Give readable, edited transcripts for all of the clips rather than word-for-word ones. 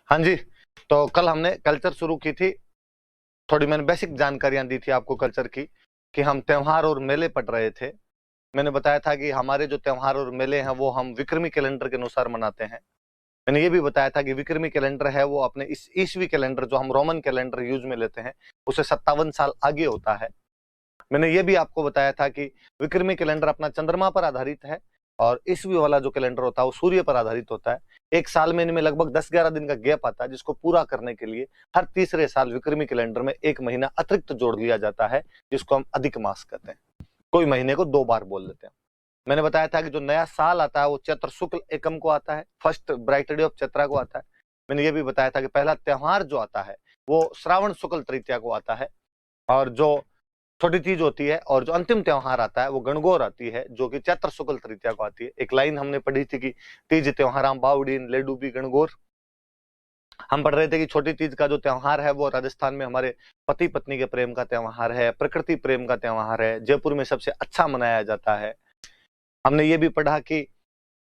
हाँ जी, तो कल हमने कल्चर शुरू की थी। थोड़ी मैंने बेसिक जानकारियां दी थी आपको कल्चर की, कि हम त्योहार और मेले पढ़ रहे थे। मैंने बताया था कि हमारे जो त्योहार और मेले हैं वो हम विक्रमी कैलेंडर के अनुसार मनाते हैं। मैंने ये भी बताया था कि विक्रमी कैलेंडर है वो अपने इस ईसवी कैलेंडर जो हम रोमन कैलेंडर यूज में लेते हैं उससे 57 साल आगे होता है। मैंने ये भी आपको बताया था कि विक्रमी कैलेंडर अपना चंद्रमा पर आधारित है और ईसवी वाला जो कैलेंडर होता है वो सूर्य पर आधारित होता है। एक साल में इनमें लगभग 10-11 दिन का गैप आता है, जिसको पूरा करने के लिए हर तीसरे साल विक्रमी कैलेंडर में एक महीना अतिरिक्त जोड़ दिया जाता है, जिसको हम अधिक मास कहते हैं। कोई महीने को 2 बार बोल देते हैं। मैंने बताया था कि जो नया साल आता है वो चैत्र शुक्ल एकम को आता है, first bright day of Chaitra को आता है। मैंने ये भी बताया था कि पहला त्योहार जो आता है वो श्रावण शुक्ल तृतीया को आता है, और जो छोटी तीज होती है और जो अंतिम त्योहार आता है वो गणगौर आती है, जो कि चैत्र शुक्ल तृतीया को आती है। एक लाइन हमने पढ़ी थी कि तीज त्योहाराम बावड़ीन लेडूबी गणगौर। हम पढ़ रहे थे कि छोटी तीज का जो त्योहार है वो राजस्थान में हमारे पति पत्नी के प्रेम का त्योहार है, प्रकृति प्रेम का त्योहार है, जयपुर में सबसे अच्छा मनाया जाता है। हमने ये भी पढ़ा कि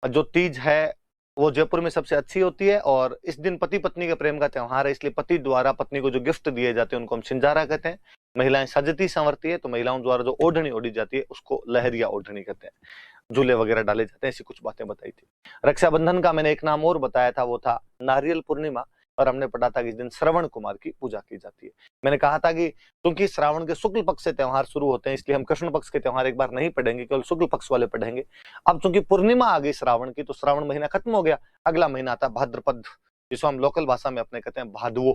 जो तीज है वो जयपुर में सबसे अच्छी होती है और इस दिन पति पत्नी के प्रेम का त्योहार है, इसलिए पति द्वारा पत्नी को जो गिफ्ट दिए जाते हैं उनको हम सिंजारा कहते हैं। महिलाएं सजती संवरती है तो महिलाओं द्वारा जो ओढ़नी ओढ़ी जाती है उसको लहरिया ओढ़नी कहते हैं। झूले वगैरह डाले जाते हैं, ऐसी कुछ बातें बताई थी। रक्षाबंधन का मैंने एक नाम और बताया था, वो था नारियल पूर्णिमा। और हमने पढ़ा था कि इस दिन श्रवण कुमार की पूजा की जाती है। मैंने कहा था कि क्योंकि श्रावण के शुक्ल पक्ष से त्योहार शुरू होते हैं इसलिए हम कृष्ण पक्ष के त्योहार एक बार नहीं पढ़ेंगे, केवल शुक्ल पक्ष वाले पढ़ेंगे। अब चूंकि पूर्णिमा आ गई श्रावण की तो श्रावण महीना खत्म हो गया, अगला महीना आता है भाद्रपद, जिसको हम लोकल भाषा में अपने कहते हैं भादवो।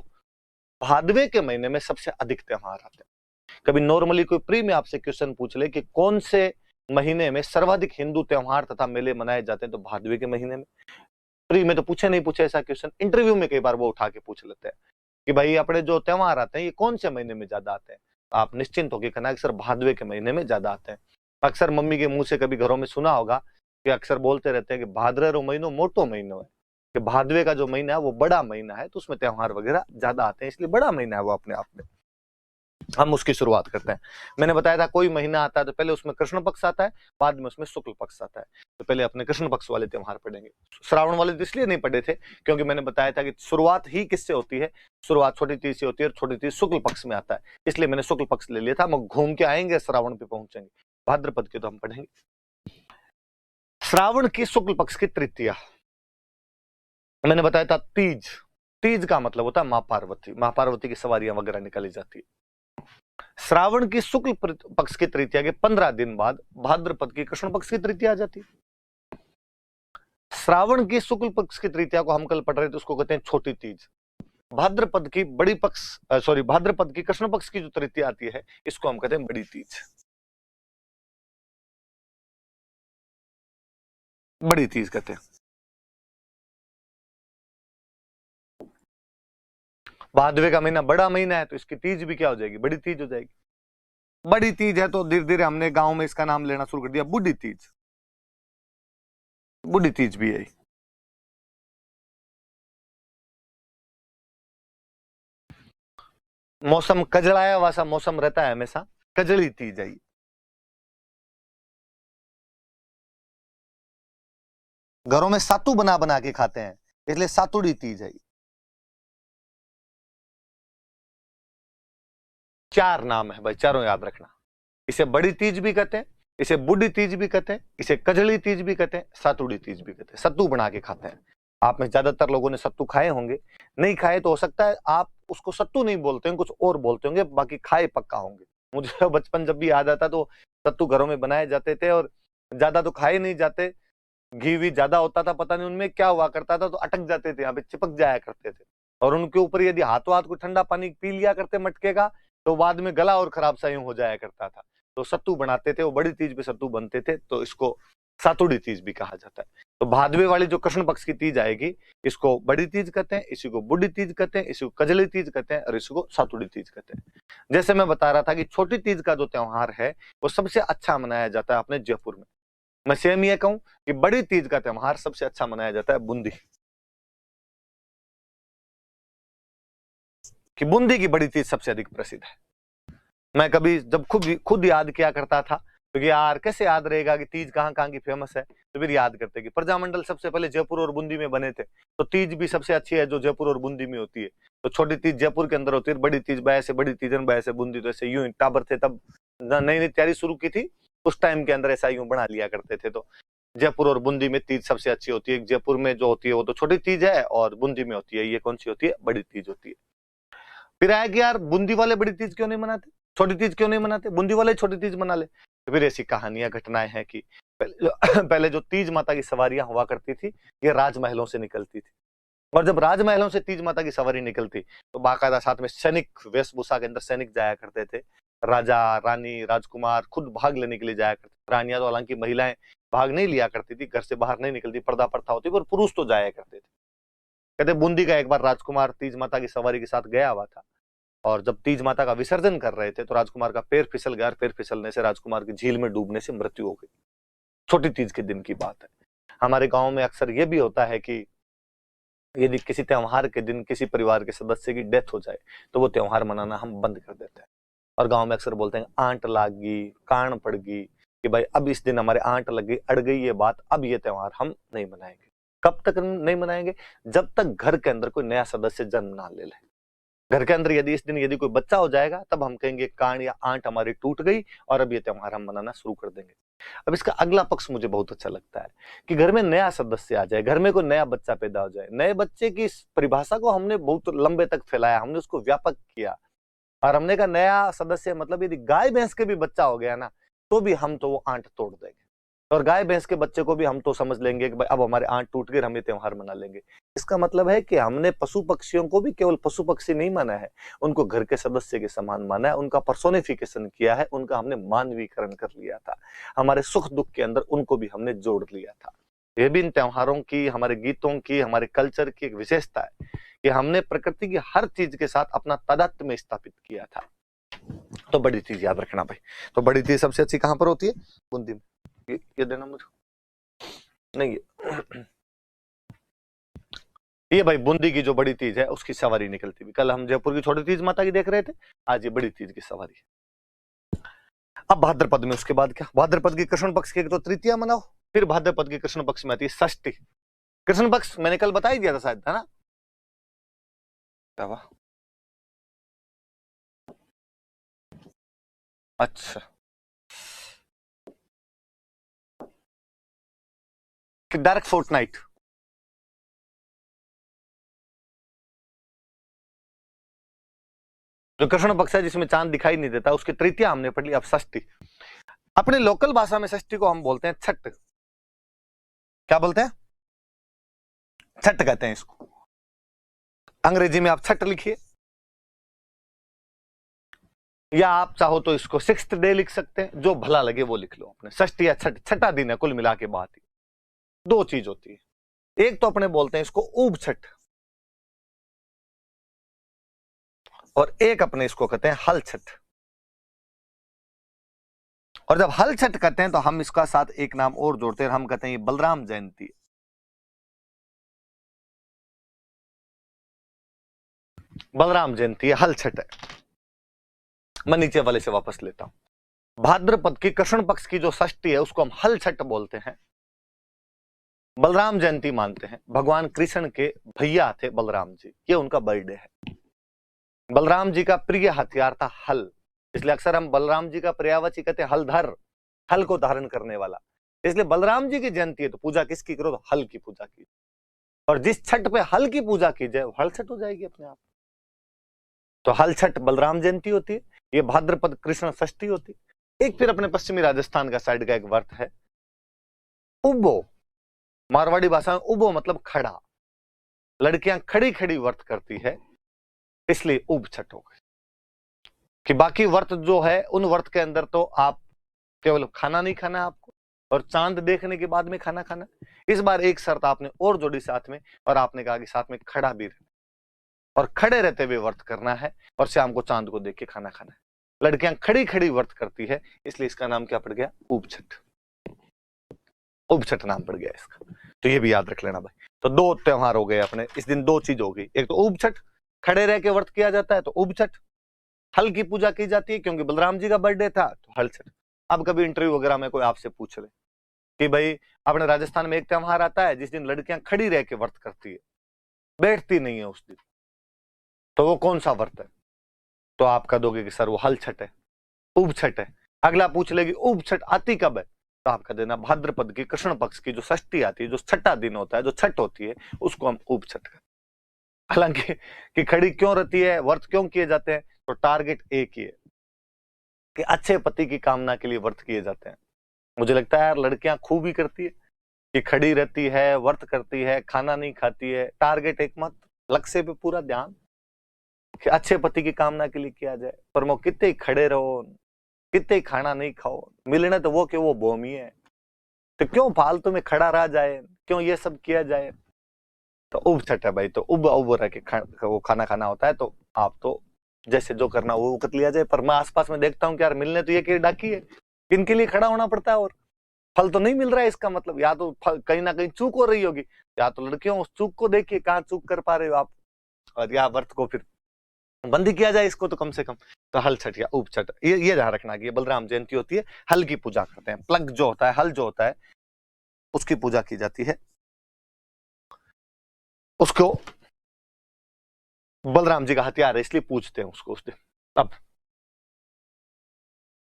भादवे के महीने में सबसे अधिक त्योहार आते हैं। कभी नॉर्मली कोई प्री में आपसे क्वेश्चन पूछ ले कि कौन से महीने में सर्वाधिक हिंदू त्योहार तथा मेले मनाए जाते हैं, तो भादवे के महीने में। प्री में तो पूछे नहीं पूछे ऐसा क्वेश्चन, इंटरव्यू में कई बार वो उठा के पूछ लेते हैं कि भाई अपने जो त्योहार आते हैं ये कौन से महीने में ज्यादा आते हैं। आप निश्चिंत होकर कहना कि सर भादवे के महीने में ज्यादा आते हैं। अक्सर मम्मी के मुंह से कभी घरों में सुना होगा कि अक्सर बोलते रहते हैं कि भाद्रो महीनो मोटो महीनो है, कि भादवे का जो महीना है वो बड़ा महीना है तो उसमें त्योहार वगैरह ज्यादा आते हैं, इसलिए बड़ा महीना है वो अपने आप में। हम उसकी शुरुआत करते हैं। मैंने बताया था कोई महीना आता है तो पहले उसमें कृष्ण पक्ष आता है, बाद में उसमें शुक्ल पक्ष आता है। तो पहले अपने कृष्ण पक्ष वाले त्योहार पढ़ेंगे। श्रावण वाले तो इसलिए नहीं पढ़े थे क्योंकि मैंने बताया था कि शुरुआत ही किससे होती है, शुरुआत छोटी तीज से होती है और छोटी तीज शुक्ल पक्ष में आता है, इसलिए मैंने शुक्ल पक्ष ले लिया था। हम घूम के आएंगे, श्रावण पे पहुंचेंगे, भाद्रपद के तो हम पढ़ेंगे। श्रावण की शुक्ल पक्ष की तृतीया मैंने बताया था तीज। तीज का मतलब होता है मां पार्वती, मां पार्वती की सवारियां वगैरह निकाली जाती है। श्रावण की शुक्ल पक्ष की तृतीया के 15 दिन बाद भाद्रपद की कृष्ण पक्ष की तृतीया आ जाती है। श्रावण की शुक्ल पक्ष की तृतीया को हम कल पढ़ रहे थे, उसको कहते हैं छोटी तीज। भाद्रपद की बड़ी पक्ष भाद्रपद की कृष्ण पक्ष की जो तृतीया आती है इसको हम कहते हैं बड़ी तीज। बड़ी तीज कहते हैं। भादवे का महीना बड़ा महीना है तो इसकी तीज भी क्या हो जाएगी, बड़ी तीज हो जाएगी। बड़ी तीज है तो धीरे धीरे हमने गांव में इसका नाम लेना शुरू कर दिया, बूढ़ी तीज। बूढ़ी तीज भी है। मौसम कजड़ाया वैसा मौसम रहता है हमेशा, कजड़ी तीज है। घरों में सातू बना बना के खाते हैं इसलिए सातुड़ी तीज है। 4 नाम है भाई, चारों याद रखना। इसे बड़ी तीज भी कहते हैं, इसे बूढ़ी तीज भी कहते हैं, इसे कजली तीज भी कहते हैं, सातुड़ी तीज भी कहते हैं। सत्तू बना के खाते हैं। आप में ज्यादातर लोगों ने सत्तू खाए होंगे, नहीं खाए तो हो सकता है आप उसको सत्तू नहीं बोलते हैं, कुछ और बोलते होंगे, बाकी खाए पक्का होंगे। मुझे तो बचपन जब भी याद आता तो सत्तू घरों में बनाए जाते थे और ज्यादा तो खाए नहीं जाते, घी भी ज्यादा होता था, पता नहीं उनमें क्या हुआ करता था, तो अटक जाते थे, यहाँ पे चिपक जाया करते थे। और उनके ऊपर यदि हाथों हाथ को ठंडा पानी पी लिया करते मटके का तो बाद में गला और खराब सा यूं हो जाया करता था। तो सत्तू बनाते थे, वो बड़ी तीज पे सत्तू बनते थे, तो इसको सातुड़ी तीज भी कहा जाता है। तो भादवे वाली जो कृष्ण पक्ष की तीज आएगी इसको बड़ी तीज कहते हैं, इसी को बूढ़ी तीज कहते हैं, इसी को कजली तीज कहते हैं और इसको सातुड़ी तीज कहते हैं। जैसे मैं बता रहा था कि छोटी तीज का जो त्योहार है वो सबसे अच्छा मनाया जाता है अपने जयपुर में। मैं सेम ये कहूं कि बड़ी तीज का त्योहार सबसे अच्छा मनाया जाता है बूंदी, कि बूंदी की बड़ी तीज सबसे अधिक प्रसिद्ध है। मैं कभी जब खुद खुद याद किया करता था क्योंकि यार कैसे याद रहेगा कि तीज कहाँ कहाँ की फेमस है, तो फिर याद करते कि प्रजामंडल सबसे पहले जयपुर और बूंदी में बने थे, तो तीज भी सबसे अच्छी है जो जयपुर और बूंदी में होती है। तो छोटी तीज जयपुर के अंदर होती है, बड़ी तीज बाय से, बड़ी तीजन बाय से बूंदी, तो ऐसे यूं टाबर थे तब नई नई तैयारी शुरू की थी उस टाइम के अंदर, ऐसा यूं बना लिया करते थे। तो जयपुर और बूंदी में तीज सबसे अच्छी होती है। जयपुर में जो होती है वो तो छोटी तीज है, और बूंदी में होती है ये कौन सी होती है, बड़ी तीज होती है। फिर आया कि यार बूंदी वाले बड़ी तीज क्यों नहीं मनाते, छोटी तीज क्यों नहीं मनाते, बूंदी वाले छोटी तीज मना ले। तो फिर ऐसी कहानियां घटनाएं हैं कि पहले जो तीज माता की सवारियां हुआ करती थी ये राजमहलों से निकलती थी, और जब राजमहलों से तीज माता की सवारी निकलती तो बाकायदा साथ में सैनिक वेशभूषा के अंदर सैनिक जाया करते थे, राजा रानी राजकुमार खुद भाग लेने के लिए जाया करते। रानियां तो हालांकि महिलाएं भाग नहीं लिया करती थी, घर से बाहर नहीं निकलती, पर्दा प्रथा होती, पर पुरुष तो जाया करते थे। कहते बूंदी का एक बार राजकुमार तीज माता की सवारी के साथ गया हुआ था, और जब तीज माता का विसर्जन कर रहे थे तो राजकुमार का पैर फिसल गया, और पैर फिसलने से राजकुमार की झील में डूबने से मृत्यु हो गई। छोटी तीज के दिन की बात है। हमारे गांव में अक्सर यह भी होता है कि यदि किसी त्योहार के दिन किसी परिवार के सदस्य की डेथ हो जाए तो वो त्योहार मनाना हम बंद कर देते हैं, और गांव में अक्सर बोलते हैं आंट लागी, कान पड़ गई, कि भाई अब इस दिन हमारे आंट लग गई, अड़ गई ये बात, अब ये त्योहार हम नहीं मनाएंगे। कब तक नहीं मनाएंगे, जब तक घर के अंदर कोई नया सदस्य जन्म ना ले ले। घर के अंदर यदि इस दिन यदि कोई बच्चा हो जाएगा तब हम कहेंगे कान या आंट हमारी टूट गई और अब ये त्योहार हम मनाना शुरू कर देंगे। अब इसका अगला पक्ष मुझे बहुत अच्छा लगता है कि घर में नया सदस्य आ जाए, घर में कोई नया बच्चा पैदा हो जाए। नए बच्चे की इस परिभाषा को हमने बहुत लंबे तक फैलाया, हमने उसको व्यापक किया, और हमने कहा नया सदस्य मतलब यदि गाय भैंस के भी बच्चा हो गया ना तो भी हम तो वो आंट तोड़ देंगे, और गाय भैंस के बच्चे को भी हम तो समझ लेंगे कि भाई अब हमारे आंट टूट गए, हम ये त्योहार मना लेंगे। इसका मतलब है कि हमने पशु पक्षियों को भी केवल पशु पक्षी नहीं माना है, उनको घर के सदस्य के समान माना है, उनका पर्सोनिफिकेशन किया है, उनका हमने मानवीकरण कर लिया था, हमारे सुख दुख के अंदर उनको भी हमने जोड़ लिया था। ये भी इन त्योहारों की, हमारे गीतों की, हमारे कल्चर की एक विशेषता है कि हमने प्रकृति की हर चीज के साथ अपना तादात्म्य में स्थापित किया था। तो बड़ी चीज याद रखना भाई। तो बड़ी चीज सबसे अच्छी कहां पर होती है, बूंदी में। ये देना मुझे, नहीं ये भाई बूंदी की जो बड़ी तीज है उसकी सवारी निकलती हुई। कल हम जयपुर की छोटी तीज माता की देख रहे थे, आज ये बड़ी तीज की सवारी है। अब भाद्रपद में उसके बाद क्या, भाद्रपद की कृष्ण पक्ष की तो तृतीया मनाओ, फिर भाद्रपद की कृष्ण पक्ष में आती है षष्ठी। कृष्ण पक्ष मैंने कल बता ही दिया था शायद, है ना? अच्छा, कि डायरेक्ट फोर्टनाइट, जो कृष्ण पक्ष है जिसमें चांद दिखाई नहीं देता, उसकी तृतीया हमने पढ़ ली। अब षष्ठी, अपने लोकल भाषा में षष्ठी को हम बोलते हैं छठ। क्या बोलते हैं? छठ कहते हैं इसको। अंग्रेजी में आप छठ लिखिए, या आप चाहो तो इसको सिक्स्थ डे लिख सकते हैं, जो भला लगे वो लिख लो अपने। षष्ठी या छठ, छठा दिन है कुल मिला के बात ही। दो चीज होती है, एक तो अपने बोलते हैं इसको ऊब छठ, और एक अपने इसको कहते हैं हल छठ। और जब हल छठ कहते हैं तो हम इसका साथ एक नाम और जोड़ते हैं, हम कहते हैं ये बलराम जयंती। बलराम जयंती है, हल छठ है। मैं नीचे वाले से वापस लेता हूं। भाद्रपद की कृष्ण पक्ष की जो षष्ठी है उसको हम हल छठ बोलते हैं, बलराम जयंती मानते हैं। भगवान कृष्ण के भैया थे बलराम जी, ये उनका बर्थडे है। बलराम जी का प्रिय हथियार था हल, इसलिए अक्सर हम बलराम जी का पर्यायवाची कहते हैं हलधर, हल को धारण करने वाला। इसलिए बलराम जी की जयंती है तो पूजा किसकी करो, तो हल की पूजा की। और जिस छठ पे हल की पूजा की जाए हल छठ हो जाएगी अपने आप। तो हल छठ बलराम जयंती होती है, ये भाद्रपद कृष्ण षष्ठी होती है। एक फिर अपने पश्चिमी राजस्थान का साइड का एक व्रत है उबो, मारवाड़ी भाषा में उबो मतलब खड़ा, लड़कियां खड़ी खड़ी व्रत करती है, इसलिए उब छठ हो गई। कि बाकी व्रत जो है उन व्रत के अंदर तो आप केवल खाना नहीं खाना है आपको, और चांद देखने के बाद में खाना खाना। इस बार एक शर्त आपने और जोड़ी साथ में, और आपने कहा कि साथ में खड़ा भी रहना, और खड़े रहते हुए व्रत करना है, और शाम को चांद को देख के खाना खाना है। लड़कियां खड़ी खड़ी व्रत करती है, इसलिए इसका नाम क्या पड़ गया, उब छठ। उब छठ नाम पड़ गया इसका। तो ये भी याद रख लेना भाई। तो दो त्योहार हो गए अपने इस दिन, दो चीज हो गई, एक तो उब छठ, खड़े रह के व्रत किया जाता है तो उब छठ, हल की पूजा की जाती है क्योंकि बलराम जी का बर्थडे था तो हल छठ। अब कभी इंटरव्यू वगैरह में कोई आपसे पूछ ले कि भाई अपने राजस्थान में एक त्योहार आता है जिस दिन लड़कियां खड़ी रह के व्रत करती है, बैठती नहीं है उस दिन, तो वो कौन सा व्रत है? तो आप कह दोगे कि सर वो हल छठ है, उब छठ है। अगला पूछ लेगी उब छठ आती कब है, तो आप कह देना भाद्रपद की कृष्ण पक्ष की जो षष्ठी आती है, जो छठा दिन होता है, जो छठ होती है, उसको हम उब छठ कहते हैं। हालांकि कि खड़ी क्यों रहती है, व्रत क्यों किए जाते हैं, तो टारगेट एक ही है कि अच्छे पति की कामना के लिए व्रत किए जाते हैं। मुझे लगता है यार लड़कियां खूब ही करती है कि खड़ी रहती है, व्रत करती है, खाना नहीं खाती है, टारगेट एकमात्र लक्ष्य पे पूरा ध्यान कि अच्छे पति की कामना के लिए किया जाए। पर वो कितने खड़े रहो, कितने खाना नहीं खाओ, मिलने तो वो कि वो भूमि है, तो क्यों फालतू में खड़ा रह जाए, क्यों ये सब किया जाए? तो उब छठ है भाई, तो उब उब रह के वो खाना खाना होता है। तो आप तो जैसे जो करना वो कर लिया जाए। पर मैं आसपास में देखता हूँ कि यार मिलने तो ये कि डाकी है, किनके लिए खड़ा होना पड़ता है और फल तो नहीं मिल रहा है। इसका मतलब या तो कहीं ना कहीं चूक हो रही होगी, या तो लड़कियों उस चूक को देखिए कहाँ चूक कर पा रहे हो आप, और या व्रत को फिर बंदी किया जाए इसको तो कम से कम। तो हल छठ या उप छठ ये ध्यान रखना कि बलराम जयंती होती है, हल की पूजा करते हैं। प्लग जो होता है, हल जो होता है, उसकी पूजा की जाती है। उसको बलराम जी का हथियार है इसलिए पूछते हैं उसको उस दिन।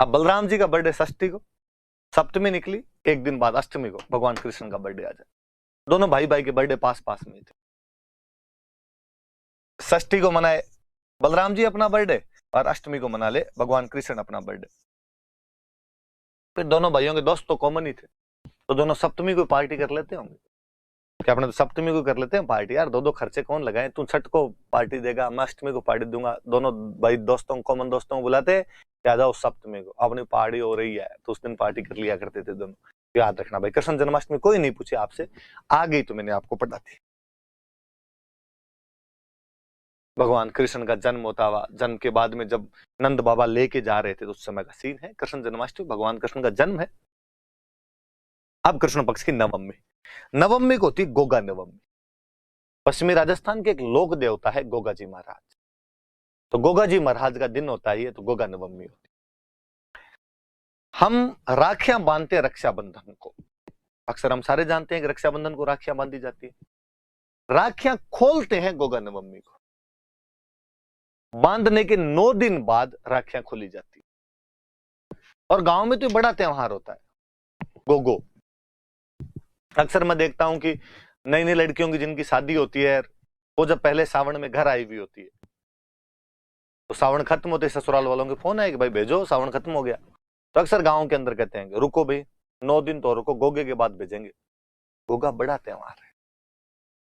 अब बलराम जी का बर्थडे षष्ठी को, सप्तमी निकली, एक दिन बाद अष्टमी को भगवान कृष्ण का बर्थडे आ जाए। दोनों भाई भाई के बर्थडे पास पास में थे। षष्ठी को मनाए बलराम जी अपना बर्थडे और अष्टमी को मना ले भगवान कृष्ण अपना बर्थडे। फिर दोनों भाइयों के दोस्त तो कॉमन ही थे, तो दोनों सप्तमी को पार्टी कर लेते होंगे। क्या अपने तो सप्तमी को कर लेते हैं पार्टी, यार दो दो खर्चे कौन लगाए, तू छठ को पार्टी देगा, मैं अष्टमी को पार्टी दूंगा। दोनों भाई दोस्तों कॉमन दोस्तों को बुलाते, आ जाओ सप्तमी को अपनी पार्टी हो रही है, तो उस दिन पार्टी कर लिया करते थे दोनों। याद रखना भाई, कृष्ण जन्माष्टमी कोई नहीं पूछे आपसे, आ गई तो मैंने आपको पढ़ा दी। भगवान कृष्ण का जन्म होता हुआ, जन्म के बाद में जब नंद बाबा लेके जा रहे थे तो उस समय का सीन है। कृष्ण जन्माष्टमी भगवान कृष्ण का जन्म है। अब कृष्ण पक्ष की नवमी, नवमी को होती गोगा नवमी। पश्चिमी राजस्थान के एक लोक देवता है गोगा जी महाराज, तो गोगा जी महाराज का दिन होता है ये, तो गोगा नवमी होती। हम राखियां बांधते हैं रक्षाबंधन को, अक्सर हम सारे जानते हैं कि रक्षाबंधन को राखियां बांधी जाती है। राखियां खोलते हैं गोगा नवमी को, बांधने के 9 दिन बाद राखियां खोली जाती है। और गांव में तो बड़ा त्योहार होता है गोगो। अक्सर मैं देखता हूं कि नई नई लड़कियों की जिनकी शादी होती है, वो जब पहले सावन में घर आई हुई होती है, तो सावन खत्म होते ससुराल वालों के फोन आए कि भाई भेजो सावन खत्म हो गया। तो अक्सर गांव के अंदर कहते हैं कि रुको भाई 9 दिन तो रुको, गोगे के बाद भेजेंगे। गोगा बड़ा त्योहार है,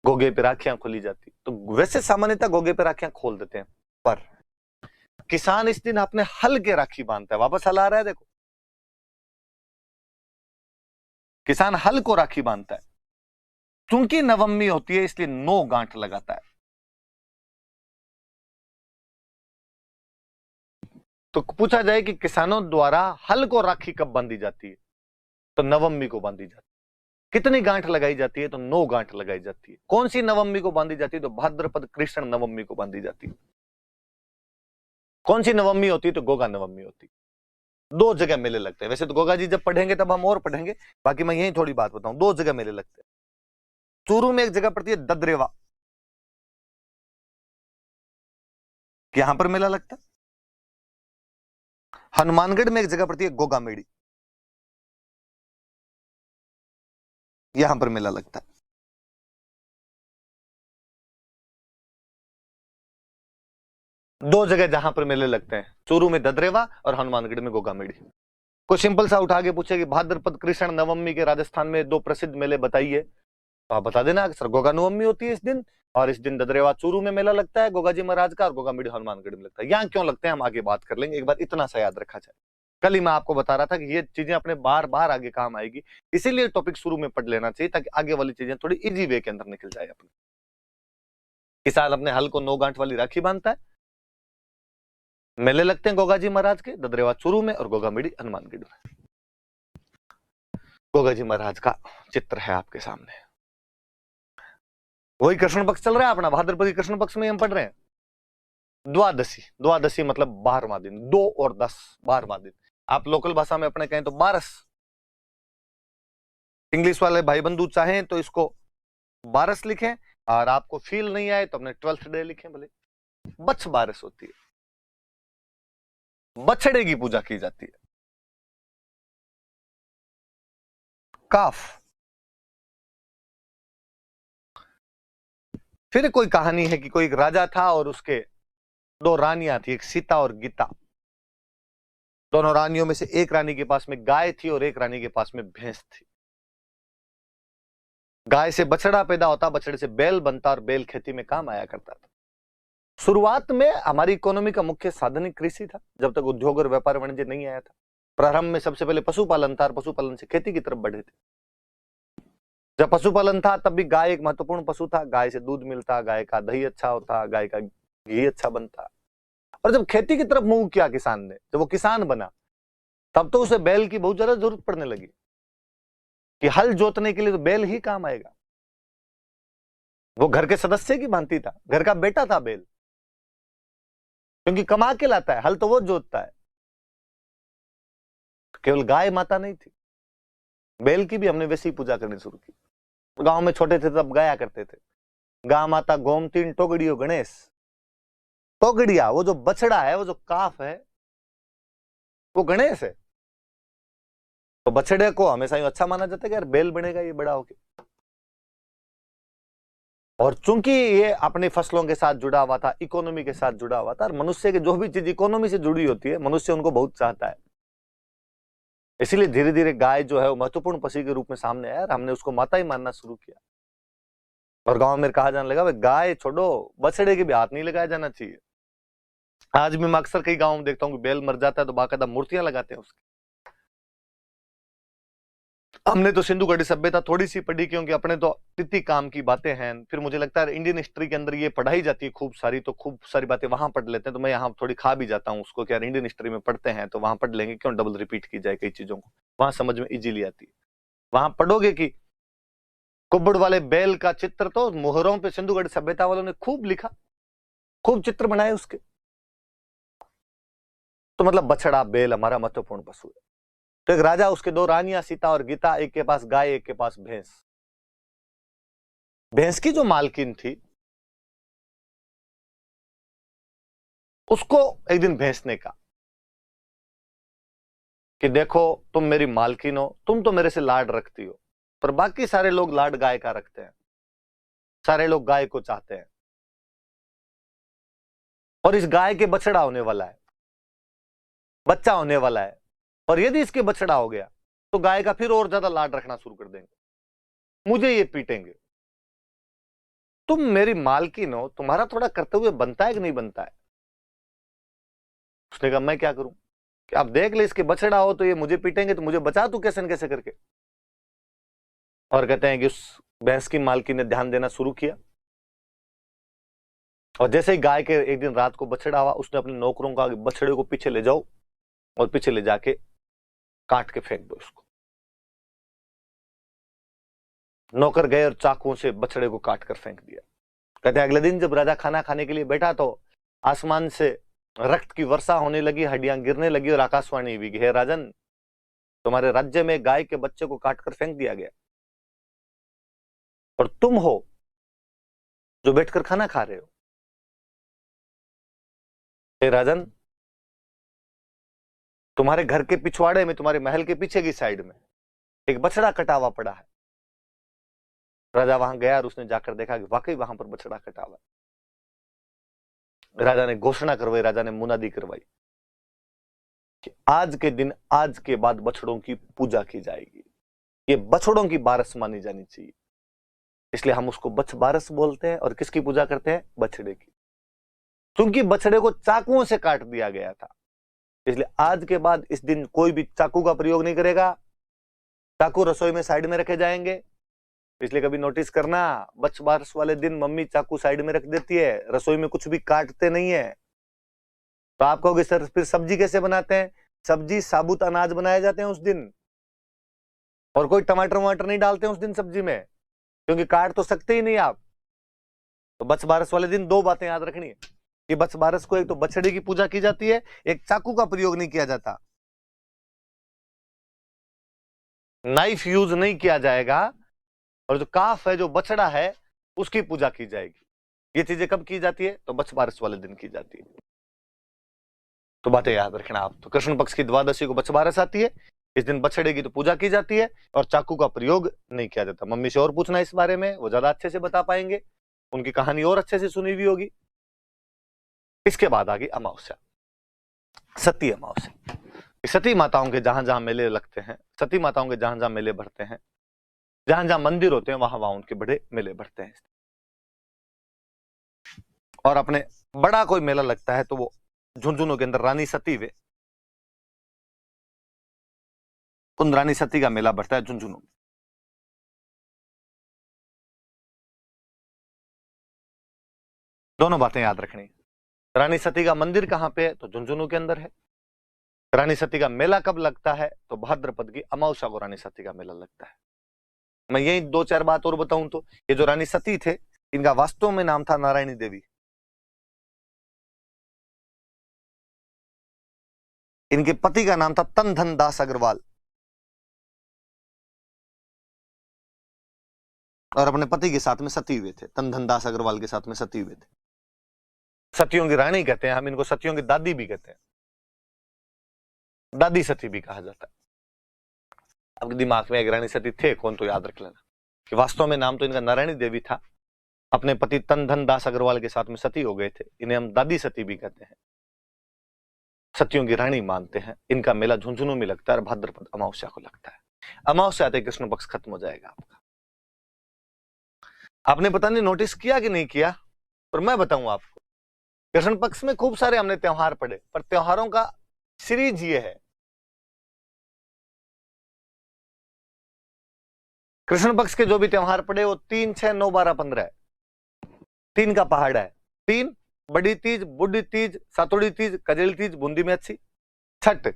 गोगे पे राखियां खोली जाती। तो वैसे सामान्यतः गोगे पे राखियां खोल देते हैं, पर किसान इस दिन अपने हल के राखी बांधता है। वापस हल आ रहा है देखो, किसान हल को राखी बांधता है। क्योंकि नवमी होती है इसलिए 9 गांठ लगाता है। तो पूछा जाए कि किसानों द्वारा हल को राखी कब बांधी जाती है, तो नवमी को बांधी जाती है। कितनी गांठ लगाई जाती है, तो 9 गांठ लगाई जाती है। कौन सी नवमी को बांधी जाती है, तो भाद्रपद कृष्ण नवमी को बांधी जाती है। कौन सी नवमी होती है, तो गोगा नवमी होती है। 2 जगह मेले लगते हैं। वैसे तो गोगा जी जब पढ़ेंगे तब हम और पढ़ेंगे, बाकी मैं यही थोड़ी बात बताऊं। 2 जगह मेले लगते हैं। चूरू में एक जगह पड़ती है ददरेवा, यहां पर मेला लगता है। हनुमानगढ़ में एक जगह पड़ती है गोगा मेड़ी, यहां पर मेला लगता है। दो जगह जहां पर मेले लगते हैं, चूरू में ददरेवा और हनुमानगढ़ में गोगा मेड़ी। कोई सिंपल सा उठा के पूछे कि भाद्रपद कृष्ण नवमी के राजस्थान में 2 प्रसिद्ध मेले बताइए, तो आप बता देना सर गोगा नवमी होती है इस दिन, और इस दिन ददरेवा चूरू में मेला लगता है गोगा जी महाराज का, और गोगा मेड़ी हनुमानगढ़ में लगता है। यहाँ क्यों लगते हैं हम आगे बात कर लेंगे, एक बार इतना सा याद रखा जाए। कल ही मैं आपको बता रहा था कि ये चीजें अपने बार बार आगे काम आएगी, इसीलिए टॉपिक शुरू में पढ़ लेना चाहिए ताकि आगे वाली चीजें थोड़ी इजी वे के अंदर निकल जाए। अपने किसान अपने हल को 9 गांठ वाली राखी बांधता है, मेले लगते हैं गोगा जी महाराज के, ददरेवा चूरू में और गोगा मेड़ी हनुमानगढ़ में। गोगा जी महाराज का चित्र है आपके सामने। वही कृष्ण पक्ष चल रहा है अपना, भाद्रपदी कृष्ण पक्ष में हम पढ़ रहे हैं। द्वादशी, द्वादशी मतलब 12वां दिन, 2 और 10 12वां दिन। आप लोकल भाषा में अपने कहें तो बारस। इंग्लिश वाले भाई बंधु चाहें तो इसको बारस लिखें, और आपको फील नहीं आए तो अपने 12th डे लिखें भले। बछ बारस होती है, बछड़े की पूजा की जाती है। काफ। फिर कोई कहानी है कि कोई एक राजा था और उसके 2 रानियां थी, एक सीता और गीता। दोनों रानियों में से एक रानी के पास में गाय थी और एक रानी के पास में भैंस थी। गाय से बछड़ा पैदा होता, बछड़े से बैल बनता, और बैल खेती में काम आया करता था। शुरुआत में हमारी इकोनॉमी का मुख्य साधन ही कृषि था, जब तक उद्योग और व्यापार वाणिज्य नहीं आया था। प्रारंभ में सबसे पहले पशुपालन था, और पशुपालन से खेती की तरफ बढ़े थे। जब पशुपालन था तब भी गाय एक महत्वपूर्ण पशु था। गाय से दूध मिलता, गाय का दही अच्छा होता, गाय का घी अच्छा बनता। और जब खेती की तरफ मूव किया किसान ने, जब वो किसान बना, तब तो उसे बैल की बहुत ज्यादा जरूरत पड़ने लगी कि हल जोतने के लिए तो बैल ही काम आएगा। वो घर के सदस्य की भांति था, घर का बेटा था बैल, क्योंकि कमा के लाता है, हल तो वो जोतता है। केवल गाय माता नहीं थी, बैल की भी हमने वैसी पूजा करनी शुरू की। गांव में छोटे थे तब गाया करते थे, गा माता गोमतीन टोगड़ियो गणेश। टोगड़िया, वो जो बछड़ा है, वो जो काफ है, वो गणेश है। तो बछड़े को हमेशा यूं अच्छा माना जाता है कि यार बैल बनेगा ये बड़ा होके। और चूंकि ये अपनी फसलों के साथ जुड़ा हुआ था, इकोनॉमी के साथ जुड़ा हुआ था, और मनुष्य की जो भी चीज इकोनॉमी से जुड़ी होती है, मनुष्य उनको बहुत चाहता है। इसीलिए धीरे धीरे गाय जो है वो महत्वपूर्ण पशु के रूप में सामने आया, और हमने उसको माता ही मानना शुरू किया। और गांव में कहा जाने लगा, भाई गाय छोड़ो, बछड़े के भी हाथ नहीं लगाया जाना चाहिए। आज भी मैं अक्सर कई गांव में देखता हूँ कि बैल मर जाता है तो बाकायदा मूर्तियां लगाते हैं उसकी। हमने तो सिंधु घाटी सभ्यता थोड़ी सी पढ़ी, क्योंकि अपने तो तिथि काम की बातें हैं। फिर मुझे लगता है इंडियन हिस्ट्री के अंदर ये पढ़ाई जाती है खूब सारी, तो खूब सारी बातें वहां पढ़ लेते हैं। तो मैं यहाँ थोड़ी खा भी जाता हूँ उसको कि यार इंडियन हिस्ट्री में पढ़ते हैं तो वहां पढ़ लेंगे, क्यों डबल रिपीट की जाए कई चीजों को, वहां समझ में इजीली आती है। वहां पढ़ोगे कि कुब्बड़ वाले बैल का चित्र तो मोहरों पे सिंधु घाटी सभ्यता वालों ने खूब लिखा, खूब चित्र बनाए उसके। तो मतलब बछड़ा बैल हमारा महत्वपूर्ण पशु है। तो एक राजा, उसके 2 रानियां सीता और गीता, एक के पास गाय, एक के पास भैंस। भैंस की जो मालकिन थी, उसको एक दिन भैंस ने कहा कि देखो तुम मेरी मालकिन हो, तुम तो मेरे से लाड रखती हो, पर बाकी सारे लोग लाड गाय का रखते हैं, सारे लोग गाय को चाहते हैं, और इस गाय के बछड़ा होने वाला है, बच्चा होने वाला है, और यदि इसके बछड़ा हो गया तो गाय का फिर और ज्यादा लाड रखना शुरू कर देंगे, मुझे ये पीटेंगे। तुम मेरी मालकिन हो, तुम्हारा थोड़ा कर्तव्य बनता है कि नहीं बनता है? उसने कहा मैं क्या करूं कि आप देख ले, इसके बछड़ा हो तो ये मुझे पीटेंगे, तो मुझे बचा तू कैसे न कैसे करके। और कहते हैं कि उस भैंस की मालकिन ने ध्यान देना शुरू किया, और जैसे ही गाय के एक दिन रात को बछड़ा हुआ, उसने अपने नौकरों को कहा, बछड़े को पीछे ले जाओ और पीछे ले जाके काट के फेंक दो उसको। नौकर गए और चाकुओं से बछड़े को काट कर फेंक दिया। कहते हैं अगले दिन जब राजा खाना खाने के लिए बैठा तो आसमान से रक्त की वर्षा होने लगी, हड्डियां गिरने लगी, और आकाशवाणी भी, हे राजन, तुम्हारे राज्य में गाय के बच्चे को काटकर फेंक दिया गया, और तुम हो जो बैठकर खाना खा रहे हो। हे राजन, तुम्हारे घर के पिछवाड़े में, तुम्हारे महल के पीछे की साइड में एक बछड़ा कटा हुआ पड़ा है। राजा वहां गया और उसने जाकर देखा कि वाकई वहां पर बछड़ा कटा हुआ है। राजा ने घोषणा करवाई, राजा ने मुनादी करवाई कि आज के दिन, आज के बाद बछड़ों की पूजा की जाएगी, ये बछड़ों की बारस मानी जानी चाहिए। इसलिए हम उसको बछ बारस बोलते हैं। और किसकी पूजा करते हैं? बछड़े की। क्योंकि बछड़े को चाकुओं से काट दिया गया था, इसलिए आज के बाद इस दिन कोई भी चाकू का प्रयोग नहीं करेगा। चाकू रसोई में साइड में रखे जाएंगे। इसलिए कभी नोटिस करना, बछ बारस वाले दिन मम्मी चाकू साइड में रख देती है, रसोई में कुछ भी काटते नहीं है। तो आप कहोगे सर फिर सब्जी कैसे बनाते हैं? सब्जी साबुत अनाज बनाए जाते हैं उस दिन, और कोई टमाटर वमाटर नहीं डालते हैं उस दिन सब्जी में, क्योंकि काट तो सकते ही नहीं आप। तो बछ बारस वाले दिन 2 बातें याद रखनी है कि बछ बारस को एक तो बछड़े की पूजा की जाती है, एक चाकू का प्रयोग नहीं किया जाता। नाइफ यूज नहीं किया जाएगा, और जो काफ है, जो बछड़ा है, उसकी पूजा की जाएगी। ये चीजें कब की जाती है? तो बछ बारस वाले दिन की जाती है। तो बातें याद रखना आप। तो कृष्ण पक्ष की द्वादशी को बछ बारस आती है, इस दिन बछड़े की तो पूजा की जाती है, और चाकू का प्रयोग नहीं किया जाता। मम्मी से और पूछना इस बारे में, वो ज्यादा अच्छे से बता पाएंगे, उनकी कहानी और अच्छे से सुनी हुई होगी। इसके बाद आ गई अमावस्या, सती अमावस्या। सती माताओं के जहां जहां मेले लगते हैं, सती माताओं के जहां जहां मेले भरते हैं, जहां जहां मंदिर होते हैं, वहां वहां उनके बड़े मेले भरते हैं। और अपने बड़ा कोई मेला लगता है तो वो झुंझुनू के अंदर रानी सती वे, उन रानी सती का मेला भरता है झुंझुनू। दोनों बातें याद रखनी। रानी सती का मंदिर कहां पे है? तो झुंझुनू के अंदर है। रानी सती का मेला कब लगता है? तो भाद्रपद की अमावस्या को रानी सती का मेला लगता है। मैं यही दो चार बात और बताऊं तो, ये जो रानी सती थे, इनका वास्तव में नाम था नारायणी देवी। इनके पति का नाम था तन धन दास अग्रवाल, और अपने पति के साथ में सती हुए थे। तन धन दास अग्रवाल के साथ में सती हुए थे। सतियों की रानी कहते हैं हम इनको, सतियों की दादी भी कहते हैं, दादी सती भी कहा जाता है। आपके दिमाग में एक रानी सती थे कौन, तो याद रख लेना कि वास्तव में नाम तो इनका नारायणी देवी था। अपने पति तन धन दास अग्रवाल के साथ में सती हो गए थे। इन्हें हम दादी सती भी कहते हैं, सतियों की रानी मानते हैं। इनका मेला झुंझुनू में लगता है और भाद्रपद अमावस्या को लगता है। अमावस्या आते कृष्ण पक्ष खत्म हो जाएगा आपका। आपने पता नहीं नोटिस किया कि नहीं किया, पर मैं बताऊं आपको, कृष्ण पक्ष में खूब सारे हमने त्योहार पढ़े, पर त्योहारों का सीरीज ये है। कृष्ण पक्ष के जो भी त्योहार पड़े वो 3, 6, 9, 12, 15 है। 3 का पहाड़ है। 3 बड़ी तीज, बुढ़ी तीज, सातुड़ी तीज, कजली तीज, बूंदी में अच्छी, छठ,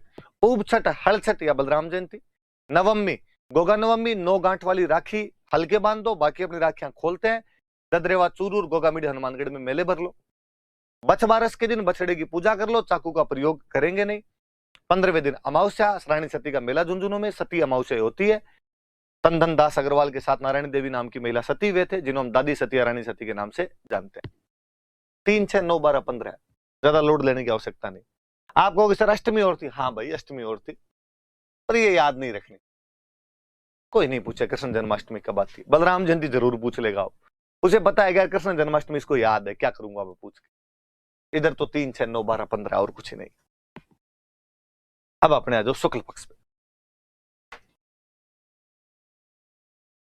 उब छठ, हल छठ या बलराम जयंती, नवमी गोगा नवमी, 9 गांठ वाली राखी हल्के बांध दो, बाकी अपनी राखियां खोलते हैं। ददरेवा चूरूर गोगा मीडी हनुमानगढ़ में मेले भर लो। बछ बारस के दिन बछड़े की पूजा कर लो, चाकू का प्रयोग करेंगे नहीं। 15वें दिन अमावस्या, रानी सती का मेला झुंझुनू में, सती अमावस्या होती है। तन धन दास अग्रवाल के साथ नारायण देवी नाम की महिला सती वे थे, जिन्हों हम दादी सती या रानी सती के नाम से जानते हैं। 3, 6, 9, 12, 15 ज्यादा लोड लेने की आवश्यकता नहीं। आप कहोगे सर अष्टमी और थी, हाँ भाई अष्टमी और थी, पर ये याद नहीं रखनी। कोई नहीं पूछे कृष्ण जन्माष्टमी कब आती, बलराम जयंती जरूर पूछ लेगा, उसे पता है कृष्ण जन्माष्टमी इसको याद है, क्या करूंगा मैं पूछ के। इधर तो 3, 6, 9, 12, 15 और कुछ ही नहीं। अब अपने आ जाओ शुक्ल पक्ष पे।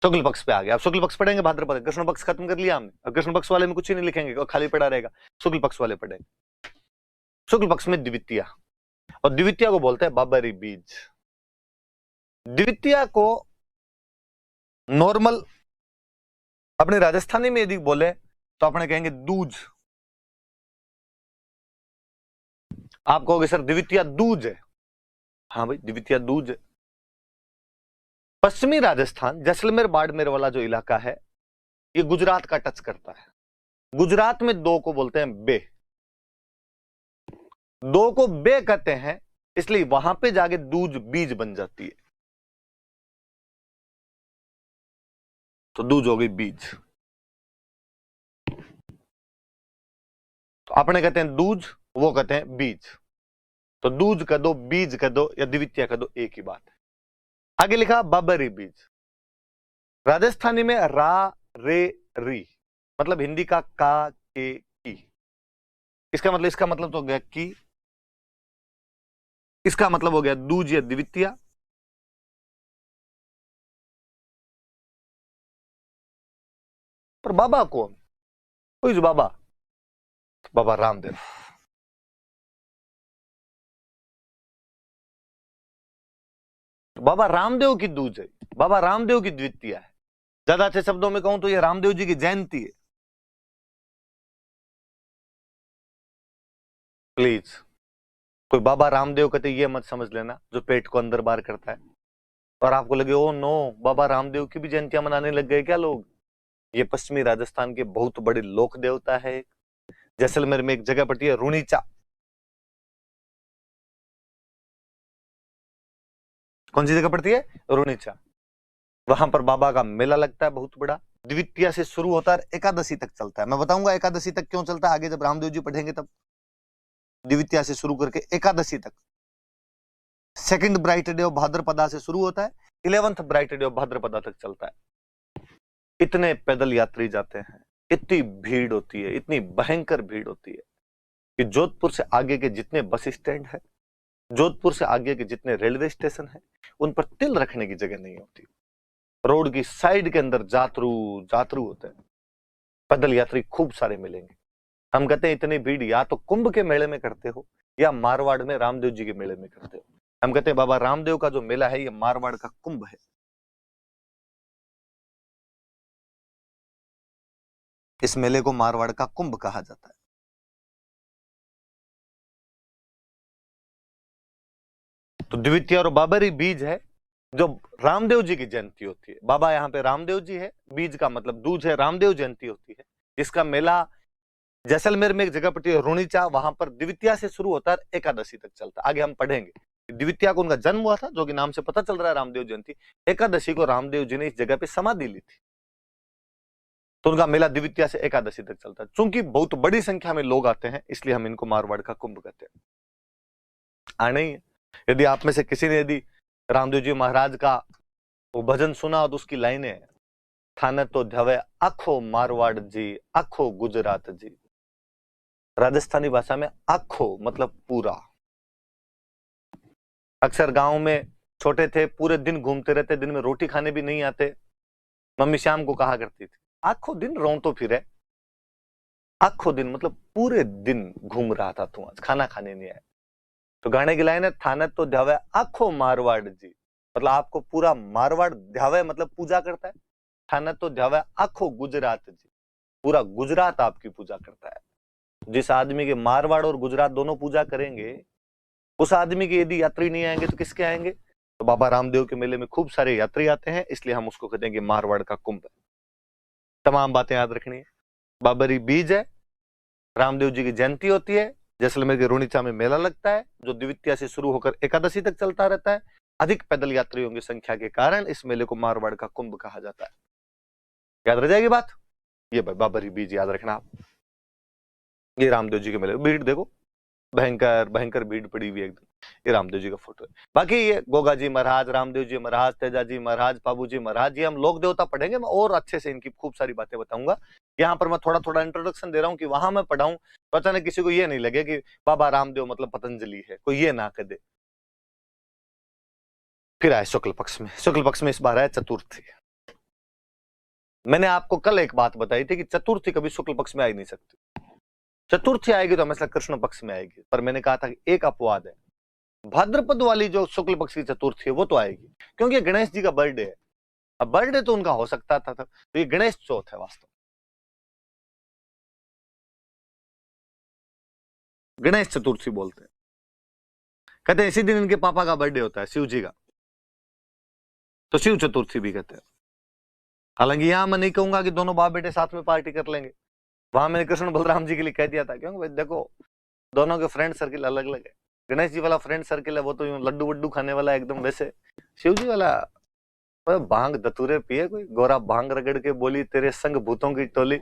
शुक्ल पक्ष पे आ गया। अब शुक्ल पक्ष पढ़ेंगे भाद्रपद, कृष्ण पक्ष खत्म कर लिया हमने। अब कृष्ण पक्ष वाले में कुछ ही नहीं लिखेंगे और खाली पड़ा रहेगा, शुक्ल पक्ष वाले पढ़ेंगे। शुक्ल पक्ष में द्वितीया, और द्वितीया को बोलते हैं बाबरी बीज। द्वितीया को नॉर्मल अपने राजस्थानी में यदि बोले तो अपने कहेंगे दूज। आप कहोगे सर द्वितीया दूज है, हाँ भाई द्वितीया दूज है। पश्चिमी राजस्थान जैसलमेर बाड़मेर वाला जो इलाका है, ये गुजरात का टच करता है। गुजरात में 2 को बोलते हैं बे, 2 को बे कहते हैं, इसलिए वहां पे जाके दूज बीज बन जाती है, तो दूज हो गई बीज। तो अपने कहते हैं दूज, वो कहते हैं बीज। तो दूज कह दो, बीज कह दो या द्वितीया कह दो, एक ही बात है। आगे लिखा बाबरी बीज। राजस्थानी में रा रे री, मतलब हिंदी का का के की। इसका मतलब तो हो गया की, इसका मतलब हो गया दूज या द्वितीया। पर बाबा कौन? कोई जो बाबा, बाबा रामदेव। बाबा रामदेव की दूज है, बाबा रामदेव की द्वितीया है। ज्यादा अच्छे शब्दों में कहूं तो ये रामदेव जी की जयंती है। प्लीज कोई बाबा रामदेव कहते ये मत समझ लेना जो पेट को अंदर बाहर करता है, और आपको लगे ओ नो बाबा रामदेव की भी जयंतियां मनाने लग गए क्या लोग। ये पश्चिमी राजस्थान के बहुत बड़े लोक देवता है। जैसलमेर में एक जगह पड़ती है रूणीचा, कौन सी जगह पड़ती है? रुणीचा। वहां पर बाबा का मेला लगता है बहुत बड़ा। द्वितीया से शुरू होता है, एकादशी तक चलता है। मैं बताऊंगा एकादशी तक क्यों चलता है आगे, जब रामदेव जी पढ़ेंगे तब। द्वितीया से शुरू करके एकादशी तक। Second bright day of Bhadrapada से शुरू होता है, 11th bright day of Bhadrapada तक चलता है। इतने पैदल यात्री जाते हैं, इतनी भीड़ होती है, इतनी भयंकर भीड़ होती है कि जोधपुर से आगे के जितने बस स्टैंड है, जोधपुर से आगे के जितने रेलवे स्टेशन है, उन पर तिल रखने की जगह नहीं होती। रोड की साइड के अंदर जातरू जातरू होते हैं, पैदल यात्री खूब सारे मिलेंगे। हम कहते हैं इतनी भीड़ या तो कुंभ के मेले में करते हो या मारवाड़ में रामदेव जी के मेले में करते हो। हम कहते हैं बाबा रामदेव का जो मेला है ये मारवाड़ का कुंभ है। इस मेले को मारवाड़ का कुंभ कहा जाता है। तो द्वितीय और बाबरी बीज है जो रामदेव जी की जयंती होती है। बाबा यहाँ पे रामदेव जी है, बीज का मतलब दूज है, रामदेव जयंती होती है, जिसका मेला जैसलमेर में एक जगह पड़ती है रुणीचा, वहां पर द्वितीया से शुरू होता है, एकादशी तक चलता है। आगे हम पढ़ेंगे। द्वितीया को उनका जन्म हुआ था, जो कि नाम से पता चल रहा है रामदेव जयंती। एकादशी को रामदेव जी ने इस जगह पे समाधि ली थी, तो उनका मेला द्वितीया से एकादशी तक चलता है। चूंकि बहुत बड़ी संख्या में लोग आते हैं, इसलिए हम इनको मारवाड़ का कुंभ कहते हैं। आना ही है। यदि आप में से किसी ने यदि रामदेव जी महाराज का वो भजन सुना हो तो उसकी लाइनें थाने तो धवे आखो मारवाड़ जी, आखो गुजरात जी। राजस्थानी भाषा में आखो मतलब पूरा। अक्सर गांव में छोटे थे, पूरे दिन घूमते रहते, दिन में रोटी खाने भी नहीं आते। मम्मी शाम को कहा करती थी आखो दिन रो तो फिरे। आखो दिन मतलब पूरे दिन घूम रहा था तू, आज खाना खाने नहीं आया। तो गाने की लाइन है थाने तो ध्यावे आखो मारवाड़ जी, मतलब आपको पूरा मारवाड़ ध्यावे मतलब पूजा करता है। थाने तो ध्यावे आखो गुजरात जी, पूरा गुजरात आपकी पूजा करता है। जिस आदमी के मारवाड़ और गुजरात दोनों पूजा करेंगे, उस आदमी के यदि यात्री नहीं आएंगे तो किसके आएंगे? तो बाबा रामदेव के मेले में खूब सारे यात्री आते हैं, इसलिए हम उसको कहते हैं कि मारवाड़ का कुंभ है। तमाम बातें याद रखनी है। बाबरी बीज है, रामदेव जी की जयंती होती है, जैसलमेर के रुणीचा में मेला लगता है जो द्वितीया से शुरू होकर एकादशी तक चलता रहता है। अधिक पैदल यात्रियों की संख्या के कारण इस मेले को मारवाड़ का कुंभ कहा जाता है। याद रह जाएगी बात। ये बाबरी बीज याद रखना आप। ये रामदेव जी के मेले, भीड़ देखो भयंकर भयंकर भीड़ पड़ी हुई एकदम। ये रामदेव जी का फोटो है। बाकी ये गोगा जी महाराज, रामदेव जी महाराज, तेजा जी महाराज, बाबू जी महाराज, ये हम लोक देवता पढ़ेंगे। मैं और अच्छे से इनकी खूब सारी बातें बताऊंगा। यहाँ पर मैं थोड़ा थोड़ा इंट्रोडक्शन दे रहा हूँ कि वहां मैं पढ़ाऊं तो अचानक किसी को ये नहीं लगे कि बाबा रामदेव मतलब पतंजलि है, कोई ये ना कह दे। फिर आए शुक्ल पक्ष में। शुक्ल पक्ष में इस बार है चतुर्थी। मैंने आपको कल एक बात बताई थी कि चतुर्थी कभी शुक्ल पक्ष में आ ही नहीं सकती। चतुर्थी आएगी तो हमेशा कृष्ण पक्ष में आएगी। पर मैंने कहा था कि एक अपवाद है, भाद्रपद वाली जो शुक्ल पक्ष की चतुर्थी है वो तो आएगी, क्योंकि गणेश जी का बर्थडे है। अब बर्थडे तो उनका हो सकता था, तो ये गणेश चौथ है वास्तव। गणेश चतुर्थी बोलते हैं। कहते हैं इसी दिन इनके पापा का बर्थडे होता है, शिव जी का, तो शिव चतुर्थी भी कहते हैं। हालांकि यहां मैं नहीं कहूंगा कि दोनों बाप बेटे साथ में पार्टी कर लेंगे। वहां मैंने कृष्ण बलराम जी के लिए कह दिया था, क्योंकि भाई देखो दोनों के फ्रेंड सर्किल अलग अलग है। गणेश जी वाला फ्रेंड सर्किल है वो तो लड्डू वड्डू खाने वाला एकदम, वैसे शिव जी वाला भांग धतूरे पिए, कोई गोरा भांग रगड़ के बोली तेरे संग भूतों की टोली।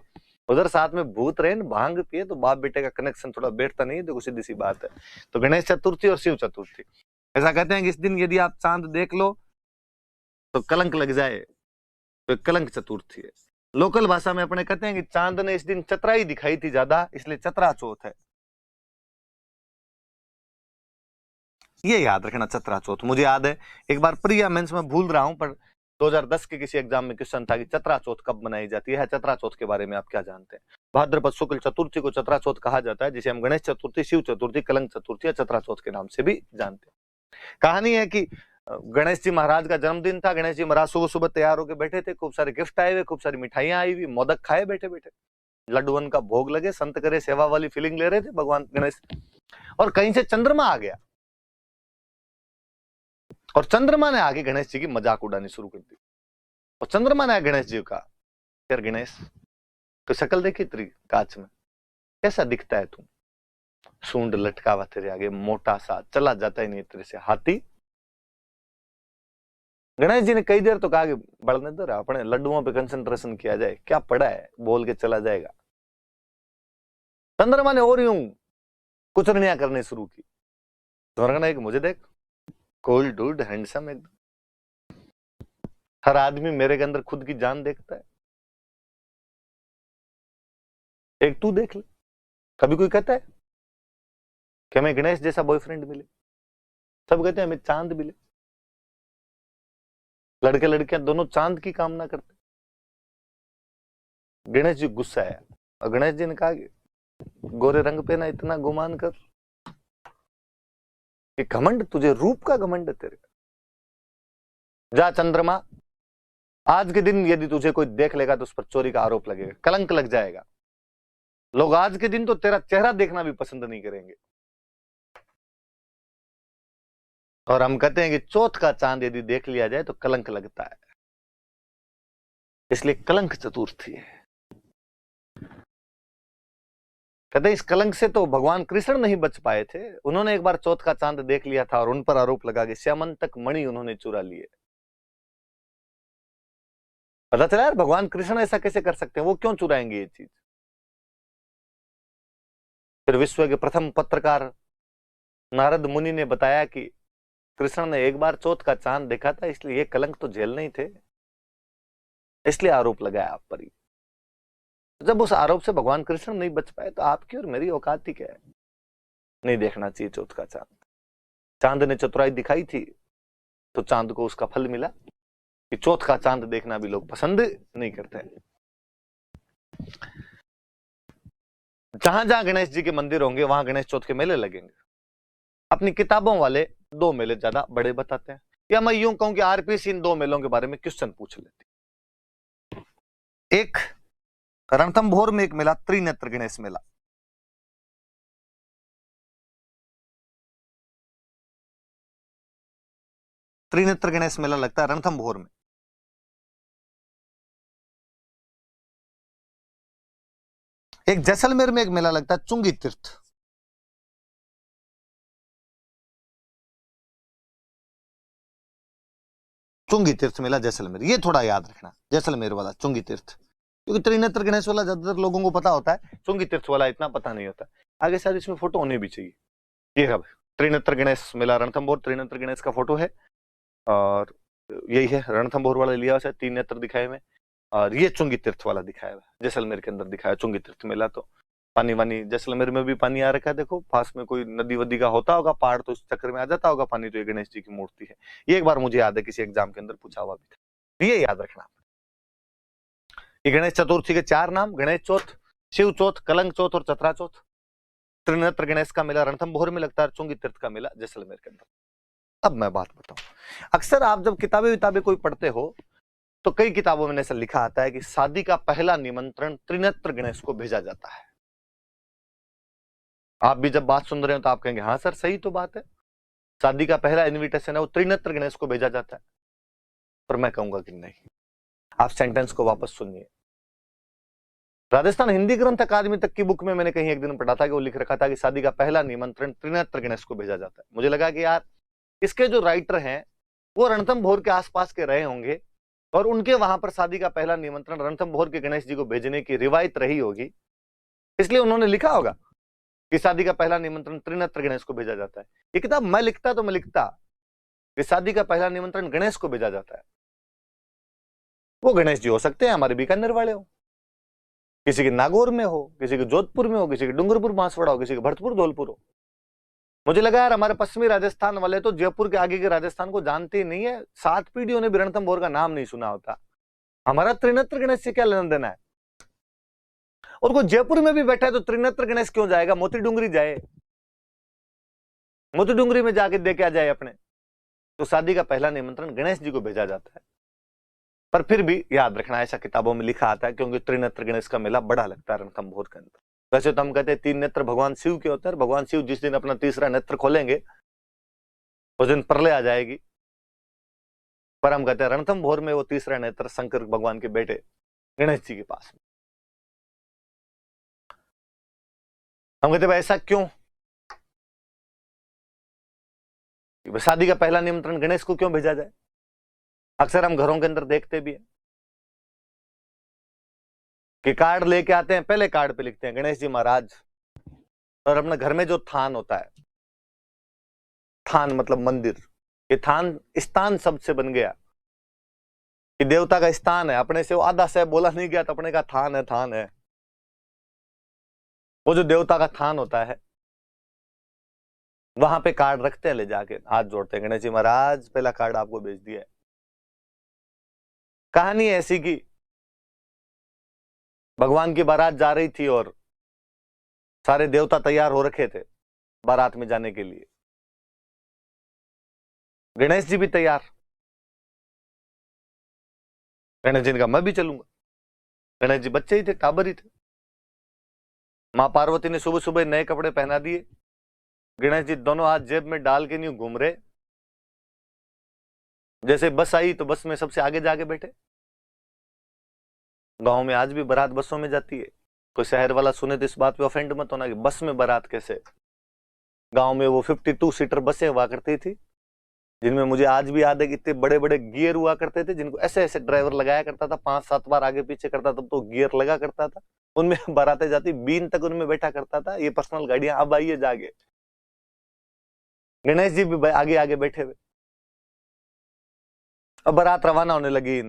उधर साथ में भूत रहे भांग पिए तो बाप बेटे का कनेक्शन थोड़ा बैठता नहीं है। देखो सीधी सी बात है। तो गणेश चतुर्थी और शिव चतुर्थी, ऐसा कहते हैं कि इस दिन यदि आप चांद देख लो तो कलंक लग जाए, तो कलंक चतुर्थी है। लोकल भाषा में अपने कहते हैं कि चांद ने इस दिन चतराई दिखाई थी ज्यादा, इसलिए चतरा चौथ है। ये याद रखना, चतरा चौथ। मुझे याद है एक बार प्रिया मेंस में भूल रहा हूं, पर 2010 के किसी एग्जाम में क्वेश्चन था कि चतरा चौथ कब मनाई जाती है। चतरा चौथ के बारे में आप क्या जानते हैं? भाद्रपद शुक्ल चतुर्थी को चतरा चौथ कहा जाता है, जिसे हम गणेश चतुर्थी, शिव चतुर्थी, कलंक चतुर्थी या चतरा चौथ के नाम से भी जानते हैं। कहानी है कि गणेश जी महाराज का जन्मदिन था। गणेश जी महाराज सुबह सुबह तैयार होकर बैठे थे, खूब सारे गिफ्ट आए हुए, खूब सारी मिठाइयां आई हुई, मोदक खाए बैठे बैठे, लड्डुअन का भोग लगे, संत करे सेवा वाली फीलिंग ले रहे थे भगवान गणेश। और कहीं से चंद्रमा आ गया, और चंद्रमा ने आगे गणेश जी की मजाक उड़ानी शुरू कर दी। और चंद्रमा ने गणेश जी का, यार गणेश तो शक्ल देखी तेरी कांच में, कैसा दिखता है तू? सूंड लटका हुआ तेरे आगे, मोटा सा, चला जाता ही नहीं तेरे से हाथी। गणेश जी ने कई देर तो कहा कि बढ़ने दो, अपने लड्डुओं पे कंसंट्रेशन किया जाए, क्या पड़ा है, बोल के चला जाएगा। चंद्रमा ने और यूं कुचरनियां करनी शुरू की। तो एक मुझे देख, कोल्ड डूड हैंडसम एकदम, हर आदमी मेरे के अंदर खुद की जान देखता है, एक तू देख ले। कभी कोई कहता है कि हमें गणेश जैसा बॉयफ्रेंड मिले? सब कहते हैं हमें चांद मिले। लड़के लड़कियां दोनों चांद की कामना करते। गणेश जी गुस्सा है और गणेश जी ने कहा कि गोरे रंग पे ना इतना गुमान कर कि घमंड, तुझे रूप का घमंड है तेरे। जा चंद्रमा, आज के दिन यदि तुझे कोई देख लेगा तो उस पर चोरी का आरोप लगेगा, कलंक लग जाएगा। लोग आज के दिन तो तेरा चेहरा देखना भी पसंद नहीं करेंगे। और हम कहते हैं कि चौथ का चांद यदि देख लिया जाए तो कलंक लगता है, इसलिए कलंक चतुर्थी है। कहते हैं इस कलंक से तो भगवान कृष्ण नहीं बच पाए थे। उन्होंने एक बार चौथ का चांद देख लिया था और उन पर आरोप लगा कि श्यामंतक मणि उन्होंने चुरा लिए। पता चला यार भगवान कृष्ण ऐसा कैसे कर सकते हैं, वो क्यों चुराएंगे ये चीज। फिर विश्व के प्रथम पत्रकार नारद मुनि ने बताया कि कृष्ण ने एक बार चौथ का चांद देखा था, इसलिए ये कलंक तो झेल नहीं थे, इसलिए आरोप लगाया आप पर ही। जब उस आरोप से भगवान कृष्ण नहीं बच पाए तो आपकी और मेरी औकात ही क्या है। नहीं देखना चाहिए चौथ का चांद। चांद ने चतुराई दिखाई थी तो चांद को उसका फल मिला कि चौथ का चांद देखना भी लोग पसंद नहीं करते। जहां जहां गणेश जी के मंदिर होंगे वहां गणेश चौथ के मेले लगेंगे। अपनी किताबों वाले दो मेले ज्यादा बड़े बताते हैं, या मैं यूं कहूं कि आरपीसी इन दो मेलों के बारे में क्वेश्चन पूछ लेती। एक रणथंभौर में एक मेला, त्रिनेत्र गणेश मेला। त्रिनेत्र गणेश मेला लगता है रणथंभौर में। एक जैसलमेर में एक मेला लगता है चुंगी तीर्थ। चुंगी तीर्थ मेला जैसलमेर, ये थोड़ा याद रखना, जैसलमेर वाला चुंगी तीर्थ, क्योंकि त्रिनेत्र गणेश वाला ज्यादातर लोगों को पता होता है, चुंगी तीर्थ वाला इतना पता नहीं होता। आगे शायद इसमें फोटो होने भी चाहिए। ये है त्रिनेत्र गणेश मेला रणथंभौर, त्रिनेत्र गणेश का फोटो है और यही है। रणथंभौर वाला लिया हुआ है, तीन नेत्र दिखाए हुए, और ये चुंगी तीर्थ वाला दिखाया हुआ है, जैसलमेर के अंदर दिखाया चुंगी तीर्थ मेला। तो पानी वानी, जैसलमेर में भी पानी आ रखा है, देखो पास में कोई नदी वदी का होता होगा पहाड़ तो उस चक्कर में आ जाता होगा पानी। तो ये गणेश जी की मूर्ति है। ये एक बार मुझे याद है किसी एग्जाम के अंदर पूछा हुआ भी था, ये याद रखना। ये गणेश चतुर्थी के चार नाम, गणेश चौथ, शिव चौथ, कलंक चौथ और चतरा चौथ। त्रिनेत्र गणेश का मेला रणथंभौर में लगता है, चुंगी तीर्थ का मेला जैसलमेर के अंदर। अब मैं बात बताऊं, अक्सर आप जब किताबें विताबें कोई पढ़ते हो तो कई किताबों में ऐसा लिखा आता है कि शादी का पहला निमंत्रण त्रिनेत्र गणेश को भेजा जाता है। आप भी जब बात सुन रहे हो तो आप कहेंगे हाँ सर सही तो बात है, शादी का पहला इनविटेशन है वो त्रिनेत्र गणेश को भेजा जाता है। पर मैं कहूंगा कि नहीं। आप सेंटेंस को वापस सुनिए। राजस्थान हिंदी ग्रंथ अकादमी तक की बुक में मैंने कहीं एक दिन पढ़ा था कि वो लिख रखा था कि शादी का पहला निमंत्रण त्रिनेत्र गणेश को भेजा जाता है। मुझे लगा कि यार इसके जो राइटर हैं वो रणथंभौर के आसपास के रहे होंगे और उनके वहां पर शादी का पहला निमंत्रण रणथंभौर के गणेश जी को भेजने की रिवायत रही होगी, इसलिए उन्होंने लिखा होगा कि शादी का पहला निमंत्रण त्रिनेत्र गणेश को भेजा जाता है। ये किताब मैं लिखता तो मैं लिखता कि शादी का पहला निमंत्रण गणेश को भेजा जाता है। वो गणेश जी हो सकते हैं हमारे बीकानेर वाले हो, किसी के नागौर में हो, किसी के जोधपुर में हो, किसी के डूंगरपुर बांसवाड़ा हो, किसी के भरतपुर धौलपुर हो। मुझे लगा यार हमारे पश्चिमी राजस्थान वाले तो जयपुर के आगे के राजस्थान को जानते ही नहीं है, 7 पीढ़ियों ने भी रणथंभौर का नाम नहीं सुना होता। हमारा त्रिनेत्र गणेश से क्या लेना देना है? और कोई जयपुर में भी बैठा है तो त्रिनेत्र गणेश क्यों जाएगा? मोती डूंगरी जाए, मोती डूंगरी में जाके दे के आ जाए अपने। तो शादी का पहला निमंत्रण गणेश जी को भेजा जाता है। पर फिर भी याद रखना ऐसा किताबों में लिखा आता है क्योंकि त्रिनेत्र गणेश का मेला बड़ा लगता है रणथंभौर के अंदर। वैसे तो हम कहते हैं 3 नेत्र भगवान शिव के होते हैं। भगवान शिव जिस दिन अपना तीसरा नेत्र खोलेंगे उस दिन प्रलय आ जाएगी। पर हम कहते हैं रणथंभौर में वो तीसरा नेत्र शंकर भगवान के बेटे गणेश जी के पास। हम कहते हैं ऐसा क्यों? शादी का पहला निमंत्रण गणेश को क्यों भेजा जाए? अक्सर हम घरों के अंदर देखते भी हैं कि कार्ड लेके आते हैं, पहले कार्ड पे लिखते हैं गणेश जी महाराज, और अपने घर में जो थान होता है, थान मतलब मंदिर, ये थान स्थान शब्द से बन गया कि देवता का स्थान है। अपने से वो आधा से बोला नहीं गया तो अपने का थान है, थान है। वो जो देवता का थान होता है वहां पे कार्ड रखते हैं, ले जाके हाथ जोड़ते हैं, गणेश जी महाराज पहला कार्ड आपको भेज दिया है। कहानी ऐसी की भगवान की बारात जा रही थी और सारे देवता तैयार हो रखे थे बारात में जाने के लिए, गणेश जी भी तैयार। गणेश जी ने कहा मैं भी चलूंगा। गणेश जी बच्चे ही थे, टाबर ही थे। मां पार्वती ने सुबह सुबह नए कपड़े पहना दिए, गणेश जी दोनों हाथ जेब में डाल के नहीं घूम रहे। जैसे बस आई तो बस में सबसे आगे जाके बैठे। गांव में आज भी बारात बसों में जाती है। कोई शहर वाला सुने तो इस बात पे ऑफेंड मत होना कि बस में बारात कैसे। गांव में वो 52 सीटर बसें हुआ करती थी, जिनमें मुझे आज भी याद है कि इतने बड़े बड़े गियर हुआ करते थे, जिनको ऐसे ऐसे ड्राइवर लगाया करता था, 5-7 बार आगे पीछे करता, तब तो गियर लगा करता था। उनमें बारातें जाती, बीन तक उनमें बैठा करता था। ये पर्सनल गाड़ियां अब आइए जागे। गणेश जी भी आगे आगे बैठे हुए। अब बारात रवाना होने लगी।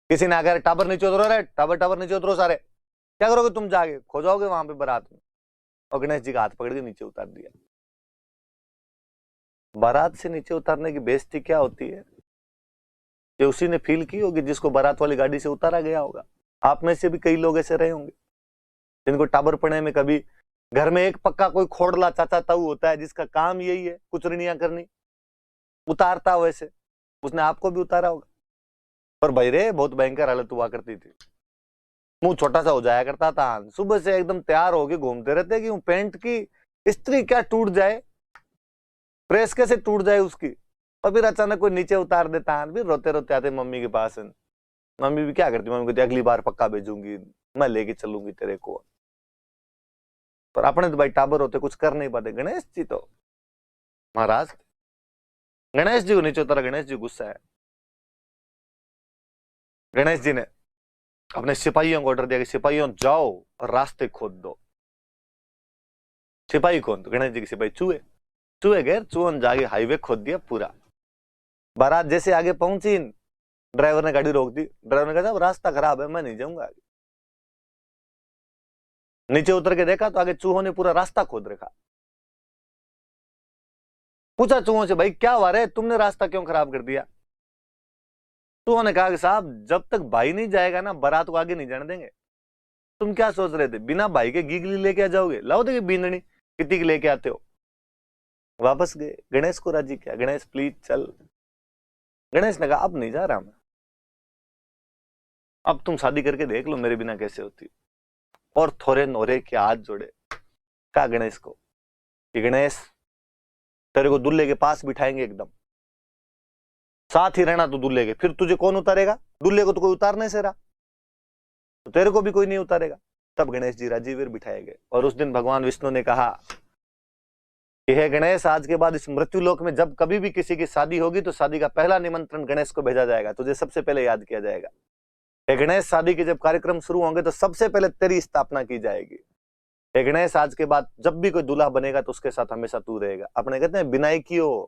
किसी ने आकर टाबर नीचे उतरो, रे टाबर टाबर नीचे उतरो सारे, क्या करोगे तुम, जाके खो जाओगे वहां पे बारात में। और गणेश जी का हाथ पकड़ के नीचे उतार दिया। बारात से नीचे उतारने की बेइज्जती क्या होती है, ये उसी ने फील की होगी जिसको बारात वाली गाड़ी से उतारा गया होगा। आप में से भी कई लोग ऐसे रहे होंगे जिनको टाबर पड़े में कभी घर में एक पक्का कोई खोड़ला चाचा ताऊ होता है जिसका काम यही है कुचरनियां करनी, उतारता वैसे उसने आपको भी उतारा होगा। पर भाई रे बहुत भयंकर हालत हुआ करती थी। मुंह छोटा सा हो जाया करता था, सुबह से एकदम तैयार होके घूमते रहते कि पैंट की इस्त्री क्या टूट जाए, प्रेस कैसे टूट जाए उसकी। और फिर अचानक कोई नीचे उतार देता, फिर रोते रोते आते मम्मी के पास। मम्मी भी क्या करती, मम्मी कहती अगली बार पक्का भेजूंगी, मैं लेके चलूंगी तेरे को। पर अपने तो भाई टाबर होते, कुछ कर नहीं पाते। गणेश जी तो महाराज, गणेश जी को नीचे उतारा। गणेश जी गुस्सा है। गणेश जी ने अपने सिपाहियों को ऑर्डर दिया कि सिपाहियों जाओ और रास्ते खोद दो। सिपाही कौन, तो गणेश जी के सिपाही चूहे। चूहे गए, चूहों ने जाके हाईवे खोद दिया पूरा। बारात जैसे आगे पहुंची, ड्राइवर ने गाड़ी रोक दी। ड्राइवर ने कहा साहब रास्ता खराब है, मैं नहीं जाऊंगा आगे। नीचे उतर के देखा तो आगे चूहों ने पूरा रास्ता खोद रखा। पूछा चूहों से भाई क्या हुआ रे, तुमने रास्ता क्यों खराब कर दिया। चूहों ने कहा कि साहब जब तक भाई नहीं जाएगा ना बारात को आगे नहीं जाने देंगे। तुम क्या सोच रहे थे बिना भाई के गीगली लेके आ जाओगे, लाओ देखिए बींदनी कितनी की लेके आते हो। वापस गए, गणेश को राजी किया, गणेश प्लीज चल। गणेश ने कहा अब नहीं जा रहा मैं, अब तुम शादी करके देख लो मेरे बिना कैसे होती। और थोड़े नोरे के हाथ जोड़े, कहा गणेश को कि गणेश तेरे को दूल्हे के पास बिठाएंगे, एकदम साथ ही रहना तू दूल्हे के, फिर तुझे कौन उतारेगा, दूल्हे को तो कोई उतारने से रहा, तो तेरे को भी कोई नहीं उतारेगा। तब गणेश जी राजी वीर बिठाए गए। और उस दिन भगवान विष्णु ने कहा कि हे गणेश, आज के बाद इस मृत्यु लोक में जब कभी भी किसी की शादी होगी तो शादी का पहला निमंत्रण गणेश को भेजा जाएगा, तुझे सबसे पहले याद किया जाएगा। हे गणेश, शादी के जब कार्यक्रम शुरू होंगे तो सबसे पहले तेरी स्थापना की जाएगी। हे गणेश, आज के बाद जब भी कोई दूल्हा बनेगा तो उसके साथ हमेशा तू रहेगा। अपने कहते हैं विनायकियों,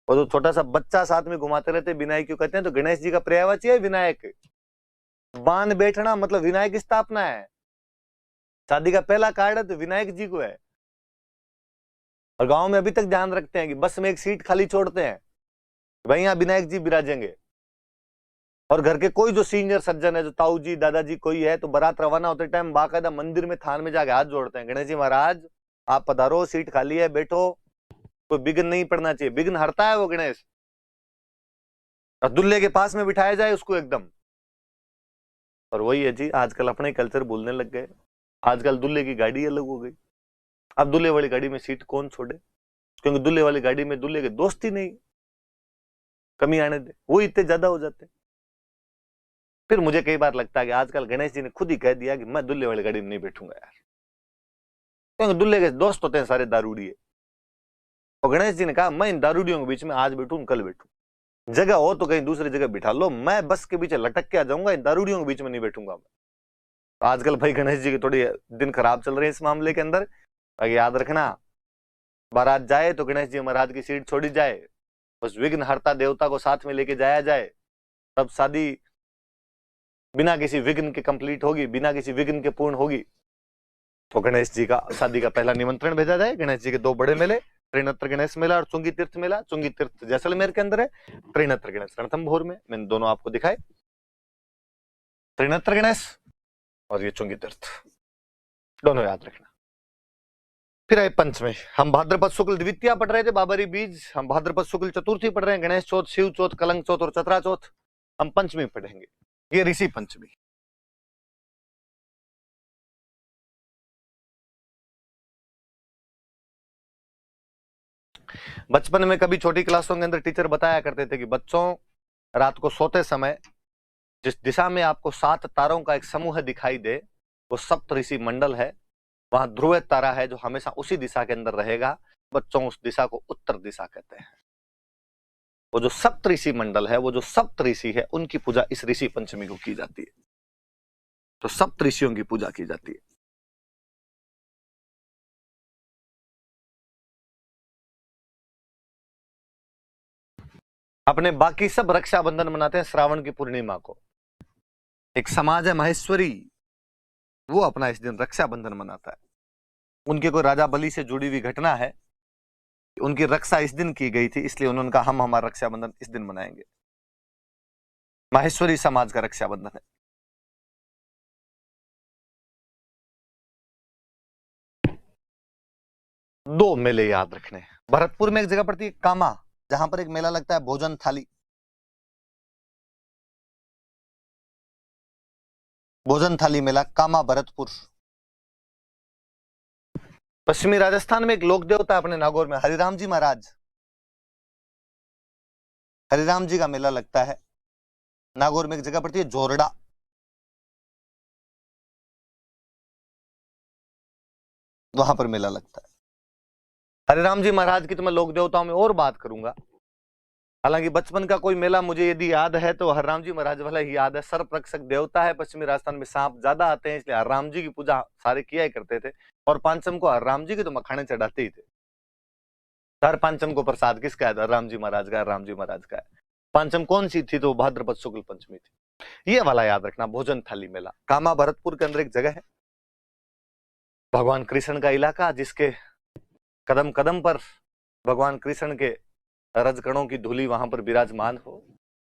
और जो छोटा सा बच्चा साथ में घुमाते रहते विनायकियों कहते हैं, तो गणेश जी का पर्यायवाची है विनायक। बांध बैठना मतलब विनायक स्थापना है। शादी का पहला कार्ड है तो विनायक जी को है। और गांव में अभी तक ध्यान रखते हैं कि बस में एक सीट खाली छोड़ते हैं, भाई यहाँ विनायक जी विराजेंगे। और घर के कोई जो सीनियर सज्जन है, जो ताऊ जी दादाजी कोई है, तो बारात रवाना होते टाइम बाकायदा मंदिर में थान में जाके हाथ जोड़ते हैं, गणेश जी महाराज आप पधारो, सीट खाली है, बैठो, कोई विघ्न नहीं पड़ना चाहिए। विघ्न हरता है वो गणेश। और दूल्हे के पास में बिठाया जाए उसको एकदम। और वही है जी, आजकल अपने कल्चर भूलने लग गए। आजकल दूल्हे की गाड़ी अलग हो गई। अब दूल्हे वाली गाड़ी में सीट कौन छोड़े, क्योंकि दूल्हे वाली गाड़ी में दूल्हे के दोस्त ही नहीं, कमी आने दे, वो इतने ज्यादा हो जाते। फिर मुझे कई बार लगता है कि आजकल गणेश जी ने खुद ही कह दिया कि मैं दूल्हे वाली गाड़ी में नहीं बैठूंगा यार, क्योंकि दूल्हे के दोस्त होते हैं सारे दारूडिये। और गणेश जी ने कहा मैं इन दारूडियों के बीच में आज बैठूं कल बैठूं, जगह हो तो कहीं दूसरी जगह बिठा लो, मैं बस के पीछे लटक के आ जाऊंगा, इन दारूडियों के बीच में नहीं बैठूंगा मैं। आजकल भाई गणेश जी के थोड़ी दिन खराब चल रहे हैं इस मामले के अंदर। याद रखना, बारात जाए तो गणेश जी महाराज की सीट छोड़ी जाए, बस विघ्न हरता देवता को साथ में लेके जाया जाए, तब शादी बिना किसी विघ्न के कंप्लीट होगी, बिना किसी विघ्न के पूर्ण होगी। तो गणेश जी का शादी का पहला निमंत्रण भेजा जाए। गणेश जी के दो बड़े मेले, त्रिनेत्र गणेश मेला और चुंगी तीर्थ मेला। चुंगी तीर्थ जैसलमेर के अंदर है, त्रिनेत्र गणेश रणथंभौर में। मैंने दोनों आपको दिखाए, त्रिनेत्र गणेश और ये चुंगी तीर्थ, दोनों याद रखना। फिर आए पंचमी। हम भाद्रपद शुक्ल द्वितीया पढ़ रहे थे, बाबरी बीज। हम भाद्रपद शुक्ल चतुर्थी पढ़ रहे हैं, गणेश चौथ, शिव चौथ, कलंक चौथ और चतरा चौथ। हम पंचमी पढ़ेंगे, ये ऋषि पंचमी। बचपन में कभी छोटी क्लासों के अंदर टीचर बताया करते थे कि बच्चों, रात को सोते समय जिस दिशा में आपको 7 तारों का एक समूह दिखाई दे, वो सप्तऋषि मंडल है। वहां ध्रुव तारा है जो हमेशा उसी दिशा के अंदर रहेगा। बच्चों, उस दिशा को उत्तर दिशा कहते हैं। वो जो सप्तऋषि मंडल है, वो जो सप्तऋषि है, उनकी पूजा इस ऋषि पंचमी को की जाती है। तो सप्तऋषियों की पूजा की जाती है। अपने बाकी सब रक्षाबंधन मनाते हैं श्रावण की पूर्णिमा को। एक समाज है माहेश्वरी, वो अपना इस दिन रक्षाबंधन मनाता है। उनके कोई राजा बलि से जुड़ी हुई घटना है, उनकी रक्षा इस दिन की गई थी, इसलिए उन्होंने कहा हम हमारा रक्षाबंधन इस दिन मनाएंगे। माहेश्वरी समाज का रक्षाबंधन है। दो मेले याद रखने। भरतपुर में एक जगह पड़ती है कामा, जहां पर एक मेला लगता है भोजन थाली। भोजन थाली मेला, कामा, भरतपुर। पश्चिमी राजस्थान में एक लोक देवता है अपने नागौर में, हरिराम जी महाराज। हरिराम जी का मेला लगता है नागौर में, एक जगह पड़ती है जोरडा। वहां पर मेला लगता है। हरिराम जी महाराज की तो मैं लोक देवताओं में और बात करूंगा। हालांकि बचपन का कोई मेला मुझे यदि याद है तो हरिराम जी महाराज वाला ही याद है। सर्प रक्षक देवता है, पश्चिमी राजस्थान में सांप ज्यादा आते हैं, इसलिए हरिराम जी की पूजा सारे किया ही करते थे। और पांचम को हरिराम जी के तो मखाने चढ़ाते ही थे। हर पांचम को प्रसाद किसका है? हरिराम जी महाराज का, हरिराम जी महाराज का है। पांचम कौन सी थी? तो भाद्रपद शुक्ल पंचमी थी। ये वाला याद रखना, भोजन थाली मेला। कामा भरतपुर के अंदर एक जगह है, भगवान कृष्ण का इलाका, जिसके कदम कदम पर भगवान कृष्ण के रजकणों की धूली वहां पर विराजमान हो।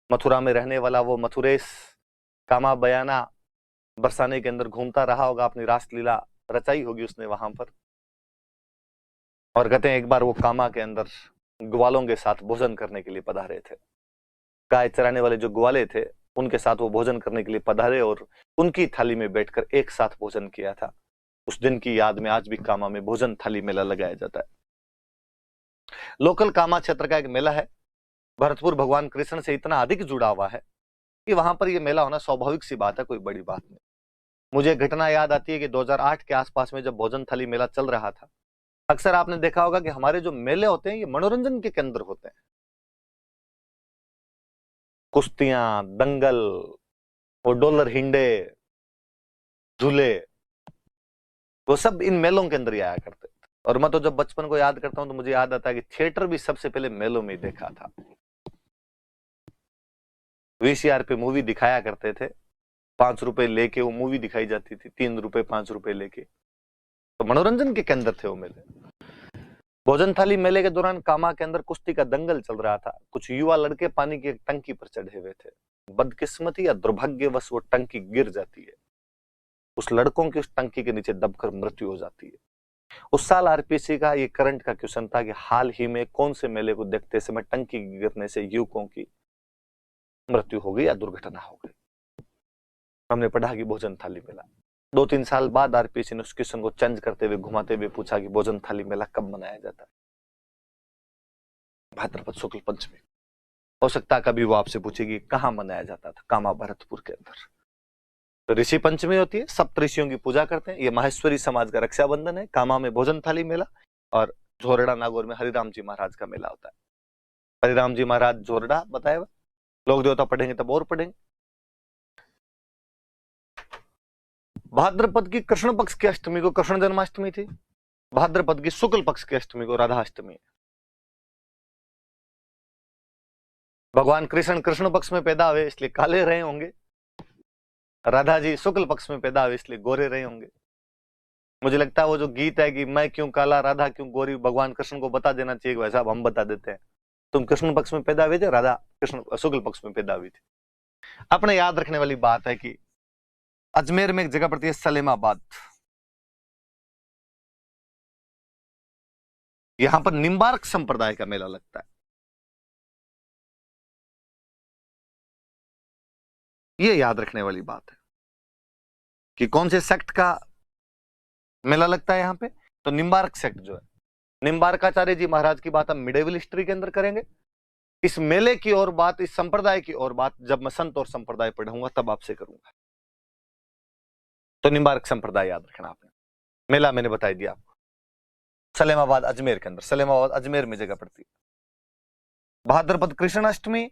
मथुरा में रहने वाला वो मथुरेश कामा बयाना बरसाने के अंदर घूमता रहा होगा, अपनी रासलीला रचाई होगी उसने वहां पर। और कहते हैं एक बार वो कामा के अंदर ग्वालों के साथ भोजन करने के लिए पधारे थे। गाय चराने वाले जो ग्वाले थे, उनके साथ वो भोजन करने के लिए पधारे और उनकी थाली में बैठकर एक साथ भोजन किया था। उस दिन की याद में आज भी कामा में भोजन थाली मेला लगाया जाता है। लोकल कामा क्षेत्र का एक मेला है। भरतपुर भगवान कृष्ण से इतना अधिक जुड़ा हुआ है कि वहां पर यह मेला होना स्वाभाविक सी बात है, कोई बड़ी बात नहीं। मुझे घटना याद आती है कि 2008 के आसपास में जब भोजन थाली मेला चल रहा था, अक्सर आपने देखा होगा कि हमारे जो मेले होते हैं ये मनोरंजन के केंद्र होते हैं। कुश्तियां, दंगल, वो डॉलर हिंडे, झूले, वो सब इन मेलों के अंदर ही आया करते थे। और मैं तो जब बचपन को याद करता हूं तो मुझे याद आता है कि थिएटर भी सबसे पहले मेलों में ही देखा था। वीसीआर पे मूवी दिखाया करते थे, 5 रुपए लेके वो मूवी दिखाई जाती थी, 3 रुपए 5 रुपए लेके। तो मनोरंजन के केंद्र थे वो मेले। भोजन थाली मेले के दौरान कामा के अंदर कुश्ती का दंगल चल रहा था। कुछ युवा लड़के पानी की एक टंकी पर चढ़े हुए थे। बदकिस्मती या दुर्भाग्यवश वो टंकी गिर जाती है। उस लड़कों की उस टंकी के नीचे दबकर मृत्यु हो जाती है। उस साल आरपीसी का ये करंट का क्वेश्चन था कि हाल ही में कौन से मेले को देखते समय टंकी गिरने से युवकों की मृत्यु हो गई या दुर्घटना हो गई। हमने पढ़ा कि भोजन थाली मेला। 2-3 साल बाद आरपीसी ने उस क्वेश्चन को चेंज करते हुए, घुमाते हुए पूछा कि भोजन थाली मेला कब मनाया जाता है? भाद्रपद शुक्ल पंचमी। हो सकता है कभी वो आपसे पूछेगी कहां मनाया जाता था? कामा भरतपुर के अंदर। तो ऋषि पंचमी होती है, सप्त ऋषियों की पूजा करते हैं। ये माहेश्वरी समाज का रक्षाबंधन है। कामा में भोजन थाली मेला और झोरड़ा नागौर में हरिराम जी महाराज का मेला होता है। हरिराम जी महाराज जोरडा बताया, लोक देवता पढ़ेंगे तब और पढ़ेंगे। भाद्रपद की कृष्ण पक्ष की अष्टमी को कृष्ण जन्माष्टमी थी, भाद्रपद की शुक्ल पक्ष की अष्टमी को राधाष्टमी। भगवान कृष्ण कृष्ण पक्ष में पैदा हुए इसलिए काले रहे होंगे, राधा जी शुक्ल पक्ष में पैदा हुए इसलिए गोरे रहे होंगे। मुझे लगता है वो जो गीत है कि मैं क्यों काला राधा क्यों गोरी, भगवान कृष्ण को बता देना चाहिए, वैसा हम बता देते हैं। तुम कृष्ण पक्ष में पैदा हुए थे, राधा कृष्ण शुक्ल पक्ष में पैदा हुई थी। अपने याद रखने वाली बात है कि अजमेर में एक जगह पड़ती है सलेमाबाद, यहां पर निम्बार्क संप्रदाय का मेला लगता है। ये याद रखने वाली बात है कि कौन से सेक्ट का मेला लगता है यहां पे। तो निम्बार्क सेक्ट जो है, निम्बार्काचार्य जी महाराज की बात हम मिडेवल हिस्ट्री के अंदर करेंगे। इस मेले की और बात, इस संप्रदाय की और बात जब मैं संत और संप्रदाय पढ़ूंगा तब आपसे करूंगा। तो निम्बार्क संप्रदाय याद रखना आपने। मेला मैंने बता दिया आपको, सलेमाबाद अजमेर के अंदर, सलेमाबाद अजमेर में जगह पड़ती है। भाद्रपद कृष्ण अष्टमी,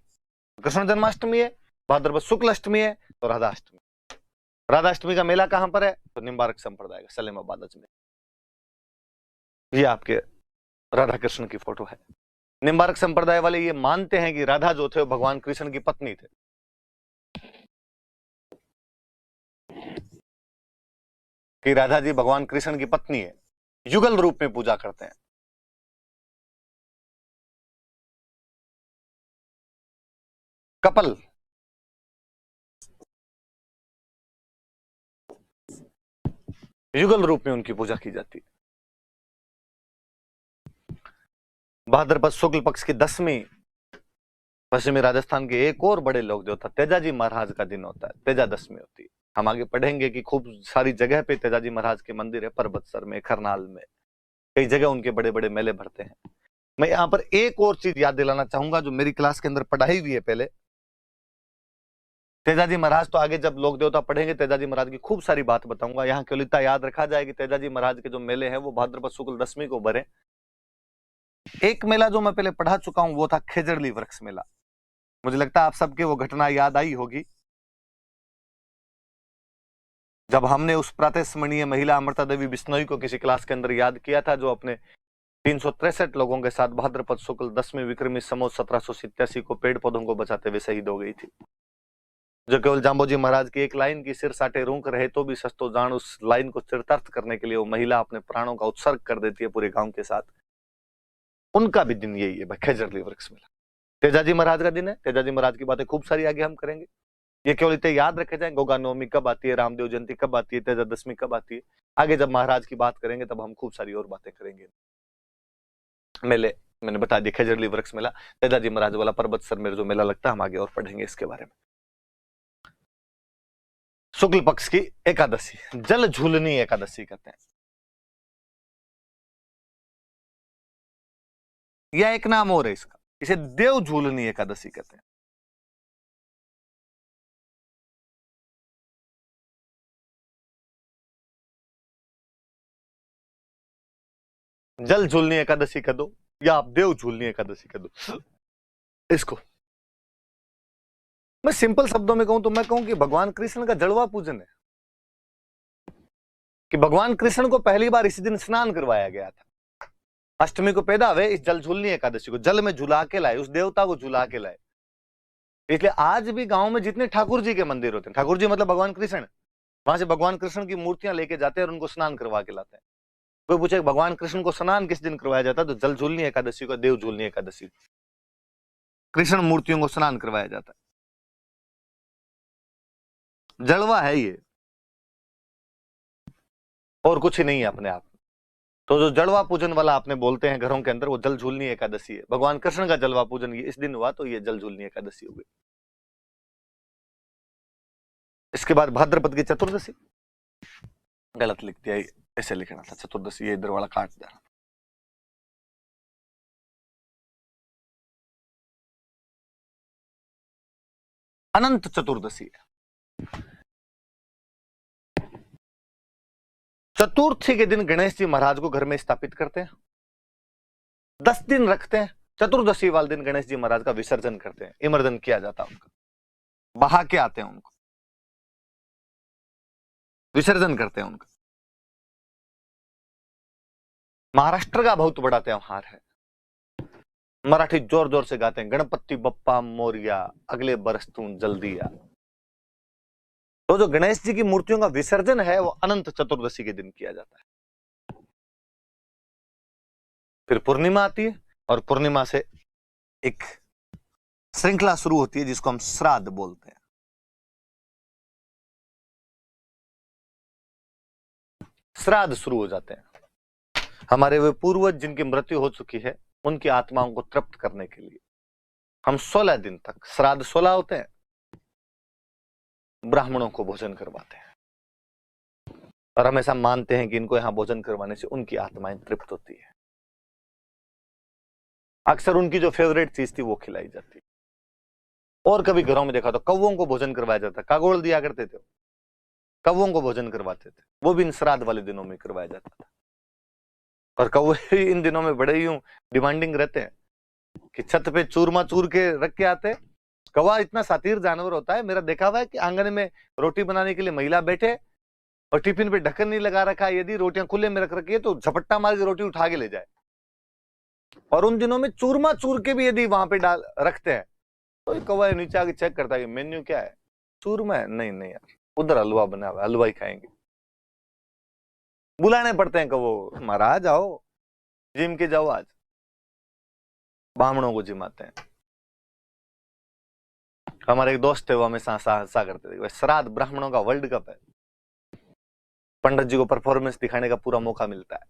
कृष्ण जन्माष्टमी है, भाद्रपद शुक्ल अष्टमी है तो राधाष्टमी। राधाष्टमी का मेला कहां पर है, तो निम्बार्क संप्रदाय का सलेमाबाद अजमेर। ये आपके राधा कृष्ण की फोटो है। निम्बार्क संप्रदाय वाले ये मानते हैं कि राधा जो थे वो भगवान कृष्ण की पत्नी थे, कि राधा जी भगवान कृष्ण की पत्नी है, युगल रूप में पूजा करते हैं। कपल, युगल रूप में उनकी पूजा की जाती है। भाद्रपद शुक्ल पक्ष की दसवीं पश्चिमी राजस्थान के एक और बड़े लोक देवता तेजाजी महाराज का दिन होता है, तेजा दशमी होती है। हम आगे पढ़ेंगे कि खूब सारी जगह पे तेजाजी महाराज के मंदिर है, पर्वतसर में, करनाल में, कई जगह उनके बड़े बड़े मेले भरते हैं। मैं यहाँ पर एक और चीज याद दिलाना चाहूंगा जो मेरी क्लास के अंदर पढ़ाई हुई है पहले। तेजाजी महाराज तो आगे जब लोक देवता पढ़ेंगे तेजाजी महाराज की खूब सारी बात बताऊंगा। यहाँ केवल इतना याद रखा जाए कि तेजाजी महाराज के जो मेले हैं वो भाद्रपद शुक्ल दशमी को भरे। एक मेला जो मैं पहले पढ़ा चुका हूं वो था खेजड़ली वृक्ष मेला। मुझे लगता है आप सबके वो घटना याद आई होगी जब हमने उस प्रातस्मरणीय महिला अमृता देवी बिश्नोई को किसी क्लास के अंदर याद किया था, जो अपने 363 लोगों के साथ भाद्रपद शुक्ल दसवीं विक्रमी संवत 1787 को पेड़ पौधों को बचाते हुए शहीद हो गई थी। जो केवल जाम्बोजी महाराज की एक लाइन की सिर साटे रूंक रहे तो भी सस्तो जान, उस लाइन को चरितार्थ करने के लिए वो महिला अपने प्राणों का उत्सर्ग कर देती है पूरे गांव के साथ। उनका भी दिन यही है भाई, खेजड़ली वृक्ष मेला। तेजाजी महाराज का दिन है, तेजाजी महाराज की बातें खूब सारी आगे हम करेंगे। ये केवल इतने याद रखे जाए, गोगा नवमी कब आती है, रामदेव जयंती कब आती है, तेजा दशमी कब आती है। आगे जब महाराज की बात करेंगे तब हम खूब सारी और बातें करेंगे। मेले मैंने बता दिया, खेजड़ली वृक्ष मेला, तेजाजी महाराज वाला पर्वतसर में जो मेला लगता है, हम आगे और पढ़ेंगे इसके बारे में। शुक्ल पक्ष की एकादशी जल झूलनी एकादशी कहते हैं, यह एक नाम और है इसका, इसे देव झूलनी एकादशी कहते हैं। जल झूलनी एकादशी कह दो या आप देव झूलनी एकादशी कह दो इसको। मैं सिंपल शब्दों में कहूं तो मैं कहूं कि भगवान कृष्ण का जड़वा पूजन है, कि भगवान कृष्ण को पहली बार इसी दिन स्नान करवाया गया था। अष्टमी को पैदा हुए, इस जल झूलनी एकादशी को जल में झुला के लाए, उस देवता को झुला के लाए। इसलिए आज भी गांव में जितने ठाकुर जी के मंदिर होते हैं, ठाकुर जी मतलब भगवान कृष्ण, वहां से भगवान कृष्ण की मूर्तियां लेके जाते हैं और उनको स्नान करवा के लाते हैं। कोई पूछे भगवान कृष्ण को स्नान किस दिन करवाया जाता है, तो जल झूलनी एकादशी को, देव झूलनी एकादशी, कृष्ण मूर्तियों को स्नान करवाया जाता है। जड़वा है ये, और कुछ ही नहीं है अपने आप। तो जो जड़वा पूजन वाला आपने बोलते हैं घरों के अंदर, वो जल झूलनी एकादशी है। भगवान कृष्ण का जलवा पूजन ये इस दिन हुआ, तो ये जल झूलनी एकादशी हो गई। इसके बाद भाद्रपद की चतुर्दशी, गलत लिख दिया, ऐसे लिखना था चतुर्दशी, ये इधर वाला काट देना। अनंत चतुर्दशी है। चतुर्थी के दिन गणेश जी महाराज को घर में स्थापित करते हैं, 10 दिन रखते हैं, चतुर्दशी वाले दिन गणेश जी महाराज का विसर्जन करते हैं, इमर्जन किया जाता है उनका, बहा के आते हैं उनको, विसर्जन करते हैं उनका। महाराष्ट्र का बहुत बड़ा त्योहार है। मराठी जोर जोर से गाते हैं, गणपति बप्पा मोरिया, अगले बरस तू जल्दी आ। तो जो गणेश जी की मूर्तियों का विसर्जन है वो अनंत चतुर्दशी के दिन किया जाता है। फिर पूर्णिमा आती है और पूर्णिमा से एक श्रृंखला शुरू होती है जिसको हम श्राद्ध बोलते हैं। श्राद्ध शुरू हो जाते हैं। हमारे वे पूर्वज जिनकी मृत्यु हो चुकी है उनकी आत्माओं को तृप्त करने के लिए हम 16 दिन तक, श्राद्ध 16 होते हैं, ब्राह्मणों को भोजन करवाते हैं और हमेशा मानते हैं कि इनको यहां भोजन करवाने से उनकी आत्माएं तृप्त होती है। अक्सर उनकी जो फेवरेट चीज थी वो खिलाई जाती है। और कभी घरों में देखा तो कौवों को भोजन करवाया जाता, कागोल दिया करते थे, कौवों को भोजन करवाते थे, वो भी इन श्राद्ध वाले दिनों में करवाया जाता था। और कौवे इन दिनों में बड़े यूं डिमांडिंग रहते हैं कि छत पे चूरमा चूर के रख के आते। कौवा इतना सातीर जानवर होता है, मेरा देखा हुआ है कि आंगन में रोटी बनाने के लिए महिला बैठे और टिफिन पे ढक्कन नहीं लगा रखा, यदि रोटियां खुले में रख रखी है तो झपट्टा मार के रोटी उठा के ले जाए। और उन दिनों में चूरमा चूर के भी यदि वहां पे डाल रखते हैं तो कौवा नीचे आके चेक करता है कि मेन्यू क्या है, चूरमा है, नहीं नहीं यार उधर हलवा बना हुआ, हलवा ही खाएंगे। बुलाने पड़ते हैं कौवो, महाराज आओ जिम के जाओ आज, ब्राह्मणों को जिमाते हैं। हमारे एक दोस्त थे वो हमें हंसा करते थे, श्राद्ध ब्राह्मणों का वर्ल्ड कप है, पंडित जी को परफॉर्मेंस दिखाने का पूरा मौका मिलता है।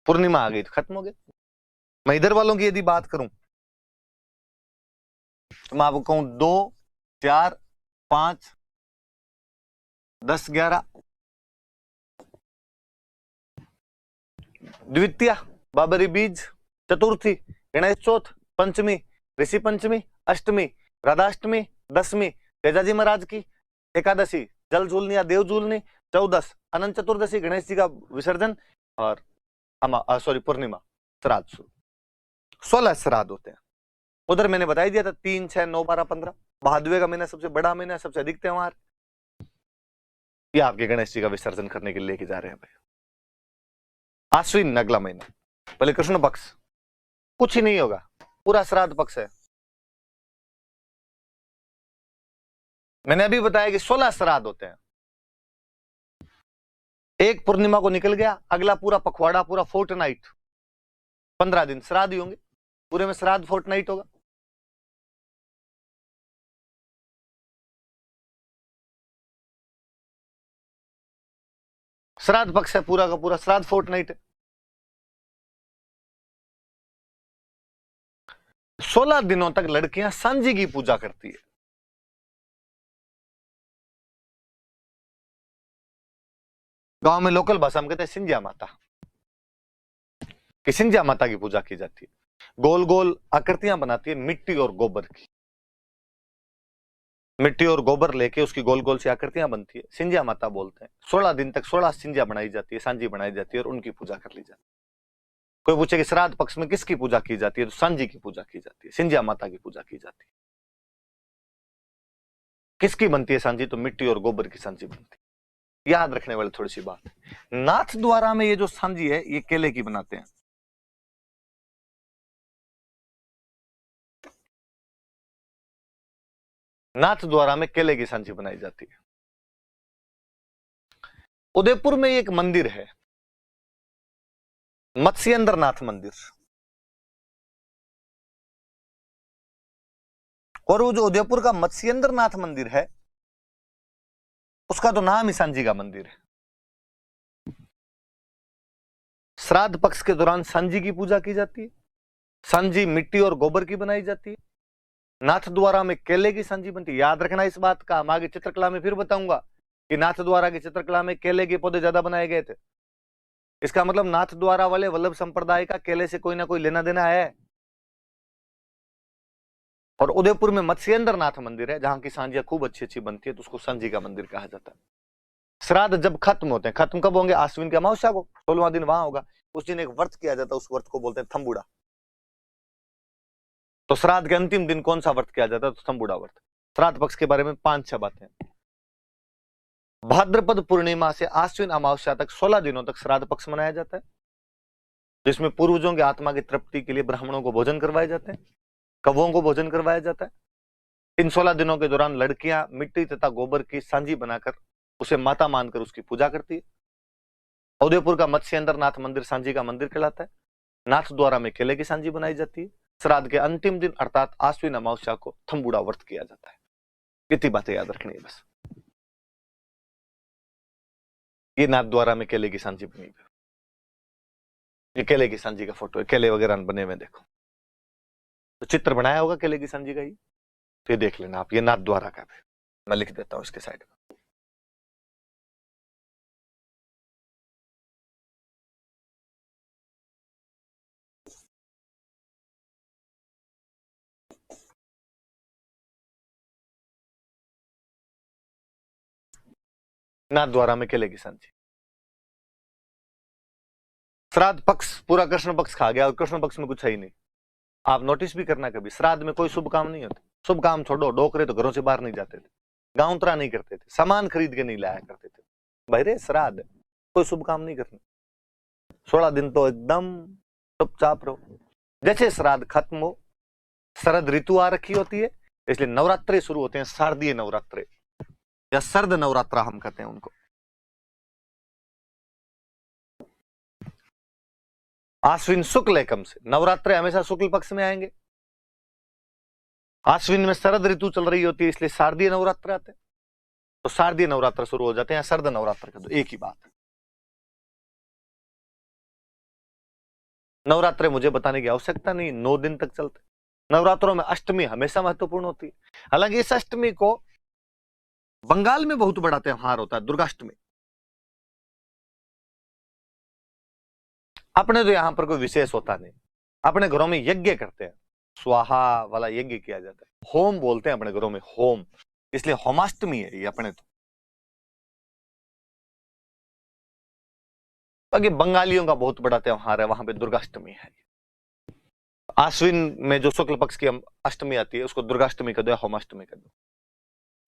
पूर्णिमा आ गई तो खत्म हो गए। मैं इधर वालों की यदि बात करूं तो मैं आपको कहूं 2, 4, 5, 10, 11 द्वितीया, बाबरी बीज, चतुर्थी, गणेश चौथ, पंचमी, ऋषि पंचमी, अष्टमी, राधाष्टमी, दशमी, तेजाजी महाराज की एकादशी, जल झूलनी या देव झूलनी, 14 अनंत चतुर्दशी, गणेश जी का विसर्जन और पूर्णिमा, श्राद्ध शुरू। 16 श्राद्ध होते हैं। उधर मैंने बता दिया था 3, 6, 9, 12, 15। भादवे का महीना सबसे बड़ा महीना, सबसे अधिक त्योहार। ये आपके गणेश जी का विसर्जन करने के लिए लेके जा रहे हैं भाई। आश्विन अगला महीना, पहले कृष्ण पक्ष, कुछ ही नहीं होगा, पूरा श्राद्ध पक्ष है। मैंने अभी बताया कि 16 श्राद्ध होते हैं। एक पूर्णिमा को निकल गया, अगला पूरा पखवाड़ा, पूरा फोर्टनाइट, 15 दिन श्राद्ध ही होंगे, पूरे में श्राद्ध फोर्टनाइट होगा। श्राद्ध पक्ष है, पूरा का पूरा श्राद्ध फोर्टनाइट है। 16 दिनों तक लड़कियां सांझी की पूजा करती है। गांव में लोकल भाषा में कहते हैं सिंधिया माता, कि सिंधिया माता की पूजा की जाती है। गोल गोल आकृतियां बनाती है मिट्टी और गोबर की, मिट्टी और गोबर लेके उसकी गोल गोल सी आकृतियां बनती है, सिंधिया माता बोलते हैं। 16 दिन तक 16 सिंधिया बनाई जाती है, सांझी बनाई जाती है और उनकी पूजा कर ली जाती है। कोई पूछे कि श्राद्ध पक्ष में किसकी पूजा की जाती है, तो सांझी की पूजा की जाती है, सिंधिया माता की पूजा की जाती है। किसकी बनती है सांझी, तो मिट्टी और गोबर की सांझी बनती है। याद रखने वाली थोड़ी सी बात, नाथ द्वारा में ये जो सांझी है ये केले की बनाते हैं। नाथ द्वारा में केले की सांझी बनाई जाती है। उदयपुर में एक मंदिर है, मत्स्येंद्र नाथ मंदिर, और वो जो उदयपुर का मत्स्येंद्र नाथ मंदिर है उसका तो नाम ही सांझी का मंदिर है। श्राद्ध पक्ष के दौरान सांझी की पूजा की जाती है। सांझी मिट्टी और गोबर की बनाई जाती है। नाथ द्वारा में केले की सांझी बनती है। याद रखना इस बात का, मैं आगे चित्रकला में फिर बताऊंगा कि नाथ द्वारा की चित्रकला में केले के पौधे ज्यादा बनाए गए थे। इसका मतलब नाथ द्वारा वाले वल्लभ संप्रदाय का केले से कोई ना कोई लेना देना है। और उदयपुर में मत्स्येंद्र नाथ मंदिर है जहां की सांझियां खूब अच्छी अच्छी बनती है, तो उसको सांझी का मंदिर कहा जाता है। श्राद्ध जब खत्म होते हैं, खत्म कब होंगे, आश्विन की अमावस्या को, 16वां दिन वहां होगा। उस दिन एक व्रत किया जाता है, उस व्रत को बोलते हैं थम्बुड़ा। तो श्राद्ध के अंतिम दिन कौन सा व्रत किया जाता है? तो थम्बुड़ा व्रत। श्राद्ध पक्ष के बारे में 5-6 बातें। भाद्रपद पूर्णिमा से आश्विन अमावस्या तक 16 दिनों तक श्राद्ध पक्ष मनाया जाता है, जिसमें पूर्वजों की आत्मा की तृप्ति के लिए ब्राह्मणों को भोजन करवाए जाते हैं, कौवों को भोजन करवाया जाता है। इन 16 दिनों के दौरान लड़कियां मिट्टी तथा गोबर की सांझी बनाकर उसे माता मानकर उसकी पूजा करती है। उदयपुर का मत्स्येंद्र नाथ मंदिर सांझी का मंदिर कहलाता है। नाथ द्वारा में केले की सांझी बनाई जाती है। श्राद्ध के अंतिम दिन अर्थात आश्विन अमावस्या को थम्बुड़ा व्रत किया जाता है। कितनी बातें याद रखनी है बस। ये नाथ द्वारा में केले की सांझी बनी हुई, ये केले की सांझी का फोटो है, केले वगैरह बने हुए देखो, तो चित्र बनाया होगा केले की सांझी का ही, तो ये देख लेना आप, ये नाथ द्वारा का है। मैं लिख देता हूं इसके साइड में। नाथ द्वारा में केले की सांझी। श्राद्ध पक्ष पूरा कृष्ण पक्ष खा गया और कृष्ण पक्ष में कुछ है ही नहीं। आप नोटिस भी करना, कभी श्राद्ध में कोई शुभ काम नहीं होता। शुभ काम छोड़ो, डोकरे तो घरों से बाहर नहीं जाते थे, गांवतरा नहीं करते थे, सामान खरीद के नहीं लाया करते थे। भाई रे श्राद्ध कोई शुभ काम नहीं करना। 16 दिन तो एकदम चुपचाप रहो। जैसे श्राद्ध खत्म हो, शरद ऋतु आ रखी होती है, इसलिए नवरात्रे शुरू होते हैं, शारदीय नवरात्रे या शरद नवरात्रा हम कहते हैं उनको। आश्विन शुक्ल एकम से नवरात्रे हमेशा शुक्ल पक्ष में आएंगे। आश्विन में शरद ऋतु चल रही होती है, इसलिए शारदीय नवरात्र आते हैं। तो शारदीय नवरात्र शुरू हो जाते हैं, शरद नवरात्र का तो एक ही बात है। नवरात्रे मुझे बताने की आवश्यकता नहीं, 9 दिन तक चलते। नवरात्रों में अष्टमी हमेशा महत्वपूर्ण होती है। हालांकि इस अष्टमी को बंगाल में बहुत बड़ा त्योहार होता है, दुर्गाष्टमी। अपने तो यहां पर कोई विशेष होता नहीं। अपने घरों में यज्ञ करते हैं, स्वाहा वाला यज्ञ किया जाता है, होम बोलते हैं अपने घरों में, होम, इसलिए होमाष्टमी है ये अपने तो। बाकी बंगालियों का बहुत बड़ा त्योहार है, वहां पे दुर्गाष्टमी है। आश्विन में जो शुक्ल पक्ष की अष्टमी आती है उसको दुर्गाष्टमी कर दो या होमाष्टमी कर दो।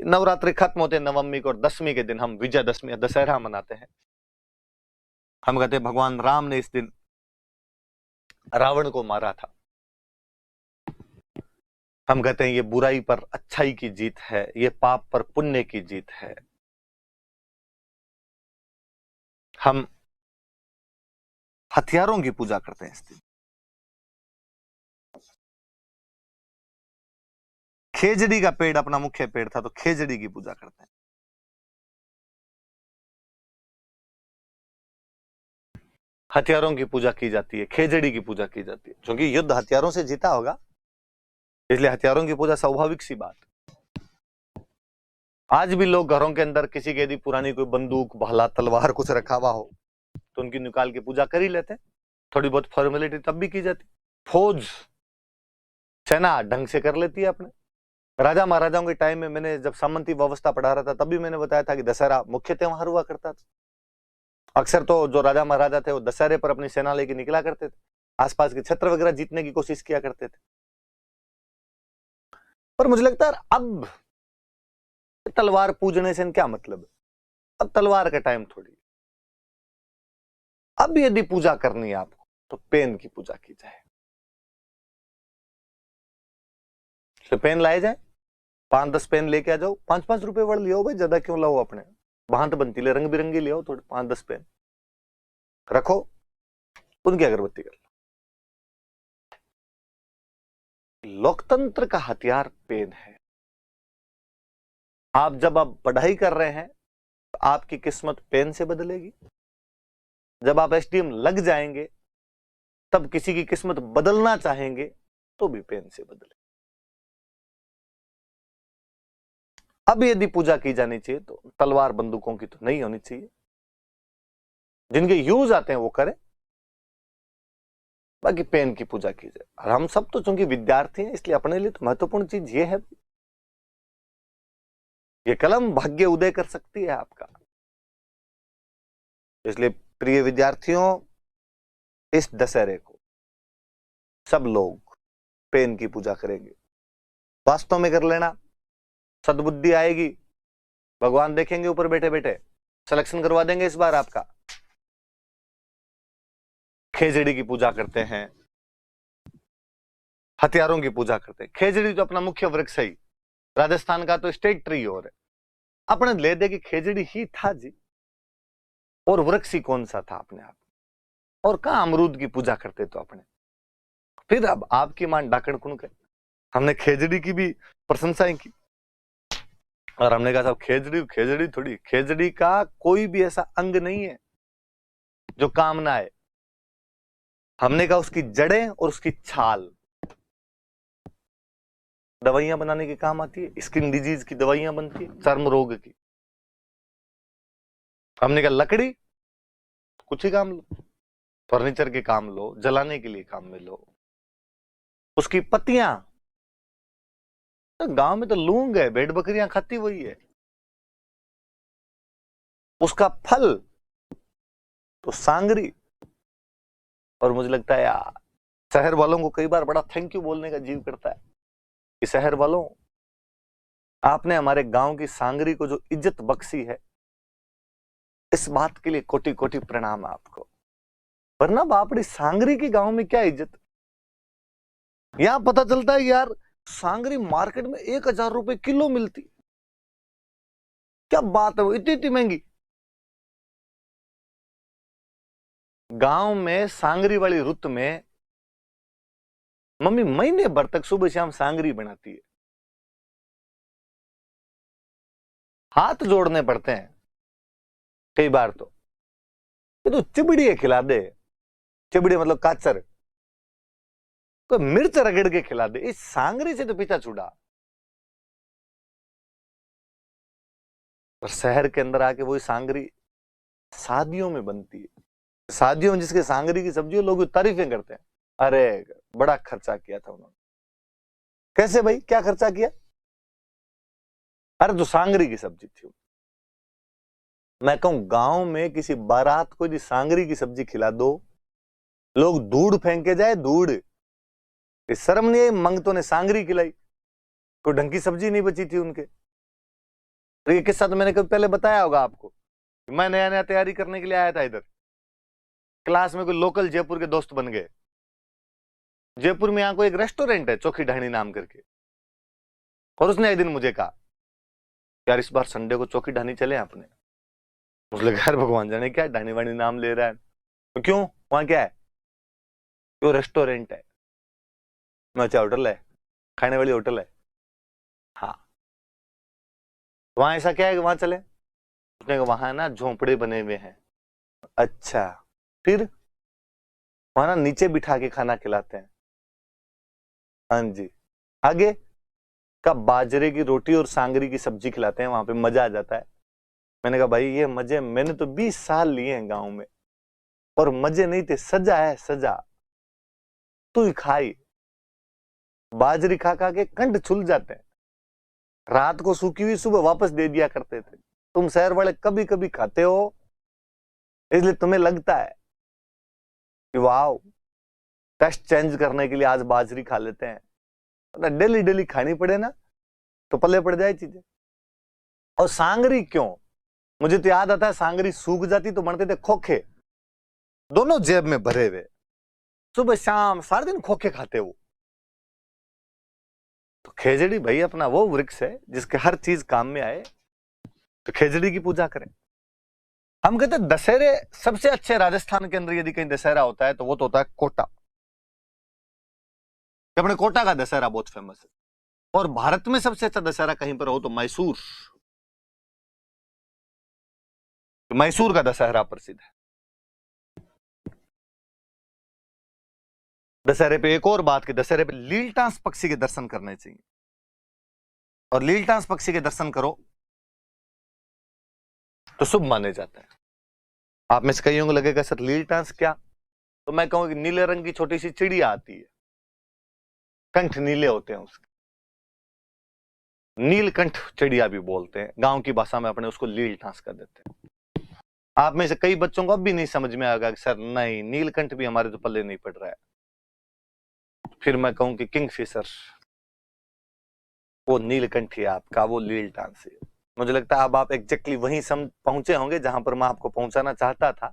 नवरात्रि खत्म होते हैं नवमी को, और 10वीं के दिन हम विजयदशमी दशहरा मनाते हैं। हम कहते हैं भगवान राम ने इस दिन रावण को मारा था। हम कहते हैं ये बुराई पर अच्छाई की जीत है, ये पाप पर पुण्य की जीत है। हम हथियारों की पूजा करते हैं इस दिन। खेजड़ी का पेड़ अपना मुख्य पेड़ था, तो खेजड़ी की पूजा करते हैं। हथियारों की पूजा की जाती है, खेजड़ी की पूजा की जाती है, क्योंकि युद्ध हथियारों से जीता होगा, इसलिए हथियारों की पूजा स्वाभाविक सी बात। आज भी लोग घरों के अंदर किसी के यदि पुरानी कोई बंदूक, भाला, तलवार कुछ रखा हुआ हो तो उनकी निकाल के पूजा कर ही लेते हैं। थोड़ी बहुत फॉर्मेलिटी तब भी की जाती। फौज, सेना ढंग से कर लेती है अपने। राजा महाराजाओं के टाइम में मैंने जब सामंती व्यवस्था पढ़ा रहा था तभी मैंने बताया था कि दशहरा मुख्य त्योहार हुआ करता था। अक्सर तो जो राजा महाराजा थे वो दशहरे पर अपनी सेना लेके निकला करते थे, आसपास के क्षेत्र वगैरह जीतने की कोशिश किया करते थे। पर मुझे लगता है अब तलवार पूजने से क्या मतलब है, अब तलवार का टाइम थोड़ी। अब यदि पूजा करनी है आपको तो पेन की पूजा की जाए। तो पेन लाए जाए, 5-10 पेन लेके आ जाओ, 5-5 रुपए वाले ले आओ भाई, ज्यादा क्यों लाओ, अपने भांत बनती ले, रंग बिरंगी ले आओ, थोड़े 5-10 पेन रखो, उनकी अगरबत्ती कर लो। लोकतंत्र का हथियार पेन है। आप जब आप पढ़ाई कर रहे हैं तो आपकी किस्मत पेन से बदलेगी। जब आप एसडीएम लग जाएंगे तब किसी की किस्मत बदलना चाहेंगे तो भी पेन से बदले। अब यदि पूजा की जानी चाहिए तो तलवार बंदूकों की तो नहीं होनी चाहिए, जिनके यूज आते हैं वो करें, बाकी पेन की पूजा की जाए। और हम सब तो चूंकि विद्यार्थी हैं इसलिए अपने लिए तो महत्वपूर्ण चीज ये है, ये कलम भाग्य उदय कर सकती है आपका। इसलिए प्रिय विद्यार्थियों, इस दशहरे को सब लोग पेन की पूजा करेंगे। वास्तव में कर लेना, सद्बुद्धि आएगी, भगवान देखेंगे ऊपर बैठे बैठे, सिलेक्शन करवा देंगे इस बार आपका। खेजड़ी की पूजा करते हैं, हथियारों की पूजा करते हैं। खेजड़ी तो अपना मुख्य वृक्ष है ही, राजस्थान का तो स्टेट ट्री और है। अपने ले दे कि खेजड़ी ही था जी, और वृक्ष ही कौन सा था अपने आप, और कहां अमरूद की पूजा करते तो अपने। फिर अब आपकी मान डाकण कुणक है, हमने खेजड़ी की भी प्रशंसाएं की, और हमने कहा साहब खेजड़ी खेजड़ी थोड़ी, खेजड़ी का कोई भी ऐसा अंग नहीं है जो काम ना आए। हमने कहा उसकी जड़ें और उसकी छाल दवाइयां बनाने के काम आती है, स्किन डिजीज की दवाइयां बनती है, चर्म रोग की। हमने कहा लकड़ी कुछ ही काम लो, फर्नीचर के काम लो, जलाने के लिए काम में लो। उसकी पत्तियां, तो गांव में तो लूंग है, भेड़ बकरियां खाती वही है। उसका फल तो सांगरी। और मुझे लगता है यार शहर वालों को कई बार बड़ा थैंक यू बोलने का जीव करता है कि शहर वालों, आपने हमारे गांव की सांगरी को जो इज्जत बख्शी है, इस बात के लिए कोटि कोटि प्रणाम आपको। वरना बापड़ी सांगरी की गांव में क्या इज्जत। यहां पता चलता है यार सांगरी मार्केट में 1000 रुपए किलो मिलती। क्या बात है, वो इतनी इतनी महंगी। गांव में सांगरी वाली रुत में मम्मी महीने भर तक सुबह शाम सांगरी बनाती है। हाथ जोड़ने पड़ते हैं कई बार तो, ये तो चिबड़ी खिला दे, चिबड़ी मतलब काचर, तो मिर्च रगड़ के खिला दे, इस सांगरी से तो पीछा छुड़ा। और शहर के अंदर आके वही सांगरी शादियों में बनती है। शादियों में जिसके सांगरी की सब्जी, लोग तारीफें करते हैं, अरे बड़ा खर्चा किया था उन्होंने। कैसे भाई, क्या खर्चा किया? अरे जो सांगरी की सब्जी थी। मैं कहूं गांव में किसी बारात को यदि सांगरी की सब्जी खिला दो, लोग धूड़ फेंक के जाए, धूड़। इस शर्म नहीं है, मंगतों ने सांगरी खिलाई, कोई ढंग की सब्जी नहीं बची थी उनके। तो ये किस्सा तो मैंने कभी पहले बताया होगा आपको। मैं नया नया तैयारी करने के लिए आया था इधर, क्लास में कोई लोकल जयपुर के दोस्त बन गए। जयपुर में यहां कोई एक रेस्टोरेंट है चौकी ढाणी नाम करके, और उसने एक दिन मुझे कहा यार इस बार संडे को चौकी ढाणी चले अपने। मुझे लगा यार भगवान जाने क्या ढाणी वाणी नाम ले रहा है, तो क्यों, वहां क्या है? वो रेस्टोरेंट है। मैं अच्छा होटल है, खाने वाली होटल है। हाँ, वहां ऐसा क्या है कि वहां चले? उसने कहा वहां ना झोंपड़े बने हुए हैं। अच्छा, फिर वहां ना नीचे बिठा के खाना खिलाते हैं। हाँ जी, आगे का बाजरे की रोटी और सांगरी की सब्जी खिलाते हैं, वहां पे मजा आ जाता है। मैंने कहा भाई ये मजे मैंने तो 20 साल लिए हैं गांव में, और मजे नहीं थे, सजा है सजा। तू ही खाई, बाजरी खा खा के कंठ छुल जाते हैं। रात को सूखी हुई सुबह वापस दे दिया करते थे। तुम शहर वाले कभी कभी खाते हो, इसलिए तुम्हें लगता है कि वाह, टेस्ट चेंज करने के लिए आज बाजरी खा लेते हैं। डेली डेली खानी पड़े ना तो पल्ले पड़ जाए चीजें। और सांगरी क्यों, मुझे तो याद आता है सांगरी सूख जाती तो बनते थे खोखे, दोनों जेब में भरे हुए, सुबह शाम सारे दिन खोखे खाते वो। तो खेजड़ी भाई अपना वो वृक्ष है जिसके हर चीज काम में आए, तो खेजड़ी की पूजा करें। हम कहते हैं दशहरे सबसे अच्छे, राजस्थान के अंदर यदि कहीं दशहरा होता है तो वो तो होता है कोटा। अपने कोटा का दशहरा बहुत फेमस है। और भारत में सबसे अच्छा दशहरा कहीं पर हो तो मैसूर, मैसूर का दशहरा प्रसिद्ध है। दशहरे पे एक और बात कि दशहरे पे लीलटास पक्षी के दर्शन करने चाहिए, और लीलटास पक्षी के दर्शन करो तो शुभ माने जाता है। आप में से कईयों को लगेगा सर लीलटास क्या, तो मैं कहूं कि नीले रंग की छोटी सी चिड़िया आती है, कंठ नीले होते हैं उसके, नीलकंठ चिड़िया भी बोलते हैं, गांव की भाषा में अपने उसको लीलटास कर देते हैं। आप में से कई बच्चों को अब भी नहीं समझ में आएगा कि सर नहीं नीलकंठ भी हमारे तो पल्ले नहीं पड़ रहा है। फिर मैं कहूं कि किंगफिशर, वो नीलकंठ ही आपका, वो लील टांस है। मुझे लगता है अब आप एग्जैक्टली वहीं पहुंचे होंगे जहां पर मैं आपको पहुंचाना चाहता था।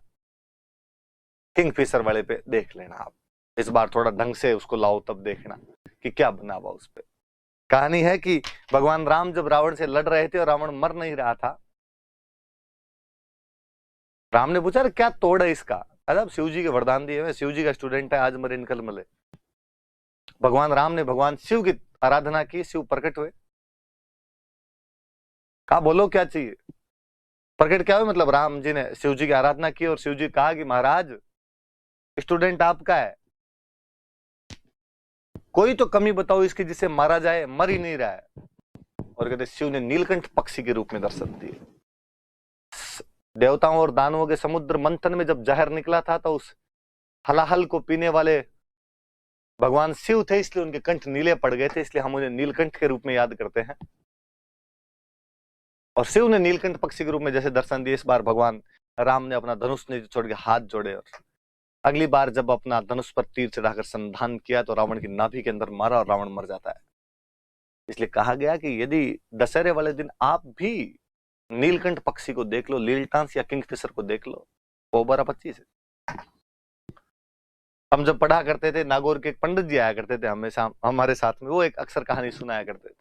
किंगफिशर वाले पे देख लेना आप, इस बार थोड़ा ढंग से उसको लाओ, तब देखना कि क्या बना हुआ उस पे। कहानी है कि भगवान राम जब रावण से लड़ रहे थे और रावण मर नहीं रहा था, राम ने पूछा क्या तोड़ है इसका। अरे अब शिव जी के वरदान दिए हुए, शिव जी का स्टूडेंट है, आज मरे निकल मले। भगवान राम ने भगवान शिव की आराधना की, शिव प्रकट हुए। कहा बोलो क्या चाहिए। प्रकट क्या हुए मतलब राम जी ने शिव जी की आराधना की और शिव जी कहा कि महाराज स्टूडेंट आपका है, कोई तो कमी बताओ इसकी जिसे मारा जाए, मर ही नहीं रहा है। और कहते शिव ने नीलकंठ पक्षी के रूप में दर्शन दिए। देवताओं और दानवों के समुद्र मंथन में जब जहर निकला था तो उस हलाहल को पीने वाले भगवान शिव थे, इसलिए उनके कंठ नीले पड़ गए थे, इसलिए हम उन्हें नीलकंठ के रूप में याद करते हैं। और शिव ने नीलकंठ पक्षी के रूप में जैसे दर्शन दिए, इस बार भगवान राम ने अपना धनुष ने छोड़ के हाथ जोड़े और अगली बार जब अपना धनुष पर तीर चढ़ाकर संधान किया तो रावण की नाभि के अंदर मारा और रावण मर जाता है। इसलिए कहा गया कि यदि दशहरे वाले दिन आप भी नीलकंठ पक्षी को देख लो, लीलटांस या किंगफिशर को देख लो, वो 12-25 है। हम जब पढ़ा करते थे, नागौर के एक पंडित जी आया करते थे हमेशा हमारे साथ में, वो एक अक्सर कहानी सुनाया करते थे।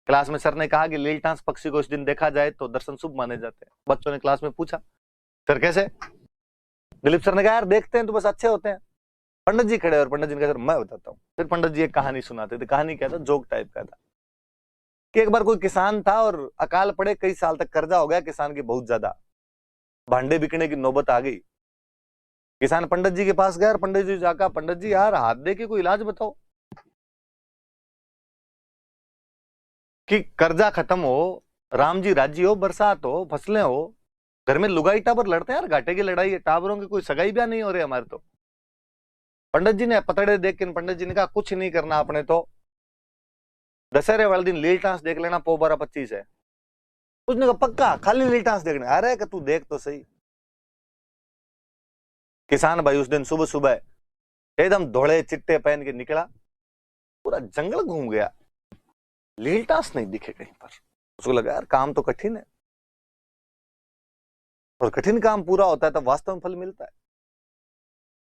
क्लास में सर ने कहा कि लीलटांस पक्षी को इस दिन देखा जाए तो दर्शन शुभ माने जाते हैं। बच्चों ने क्लास में पूछा सर कैसे। दिलीप सर ने कहा यार देखते हैं तो बस अच्छे होते हैं। पंडित जी खड़े और पंडित जी ने कहा सर मैं बताता हूँ। फिर पंडित जी एक कहानी सुनाते थे। कहानी क्या था, जोक टाइप का था कि एक बार कोई किसान था और अकाल पड़े, कई साल तक कर्जा हो गया किसान की बहुत ज्यादा, भांडे बिकने की नौबत आ गई। किसान पंडित जी के पास गया और पंडित जी जाकर पंडित जी यार हाथ दे के कोई इलाज बताओ कि कर्जा खत्म हो, राम जी राजी हो, बरसात हो, फसलें हो, घर में लुगाई टाबर लड़ते हैं यार, घाटे की लड़ाई है, टाबरों की कोई सगाई ब्याह नहीं हो रही हमारे तो। पंडित जी ने पतड़े देख के पंडित जी ने कहा कुछ नहीं करना आपने तो दशहरे वाले दिन लीलटांस देख लेना, पौ 12-25 है। उसने कहा पक्का खाली लीलटांस देखना। अरे कि तू देख तो सही। किसान भाई उस दिन सुबह सुबह एकदम धोले चिट्टे पहन के निकला, पूरा जंगल घूम गया, लीलटांस नहीं दिखे कहीं पर। उसको लगा यार काम तो कठिन है, और कठिन काम पूरा होता है तब वास्तव में फल मिलता है।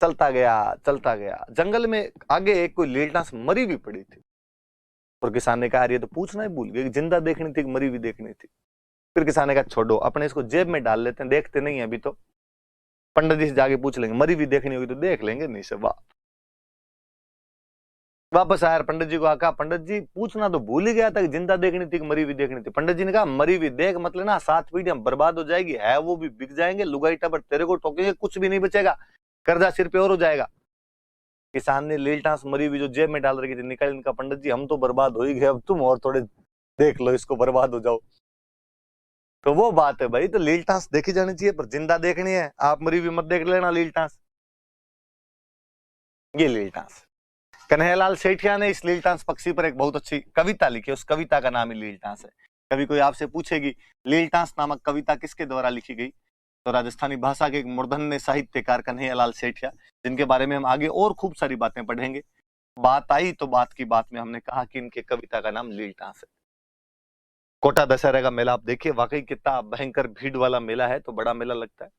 चलता गया जंगल में, आगे एक कोई लीलटांस मरी भी पड़ी थी और किसान ने कहा ये तो पूछना ही भूल गए, जिंदा देखनी थी मरी भी देखनी थी। फिर किसान ने कहा छोड़ो अपने इसको जेब में डाल लेते हैं, देखते नहीं है अभी तो, पंडित जी से जाके पूछ लेंगे, मरी भी देखनी होगी तो देख लेंगे, नहीं से वाह। वापस आया पंडित जी को कहा पंडित जी पूछना तो भूल ही गया था कि जिंदा देखनी थी कि मरी भी देखनी थी। पंडित जी ने कहा मरी भी देख मत लेना, 7 पीढ़ियां बर्बाद हो जाएगी, है वो भी बिक जाएंगे, लुगाई टबर तेरे को ठोकेंगे, कुछ भी नहीं बचेगा, कर्जा सिर पे और हो जाएगा। किसान ने लीलटांस मरी हुई जो जेब में डाल रखी थी निकाल, इनका पंडित जी हम तो बर्बाद हो ही गए, अब तुम और थोड़े देख लो इसको, बर्बाद हो जाओ। तो वो बात है भाई, तो लीलटांस देखी जानी चाहिए पर जिंदा देखनी है, आप मरी हुई मत देख लेना लीलटांस। ये लीलटांस, कन्हैयालाल सेठिया ने इस लीलटांस पक्षी पर एक बहुत अच्छी कविता लिखी, उस कविता का नाम ही लीलटांस है। कभी कोई आपसे पूछेगी लीलटांस नामक कविता किसके द्वारा लिखी गई, तो राजस्थानी भाषा के एक मूर्धन्य साहित्यकार कन्हैयालाल सेठिया, जिनके बारे में हम आगे और खूब सारी बातें पढ़ेंगे। बात आई तो बात की बात में हमने कहा कि इनके कविता का नाम लीलटांस है। कोटा दशहरे का मेला आप देखिए, वाकई कितना भयंकर भीड़ वाला मेला है, तो बड़ा मेला लगता है।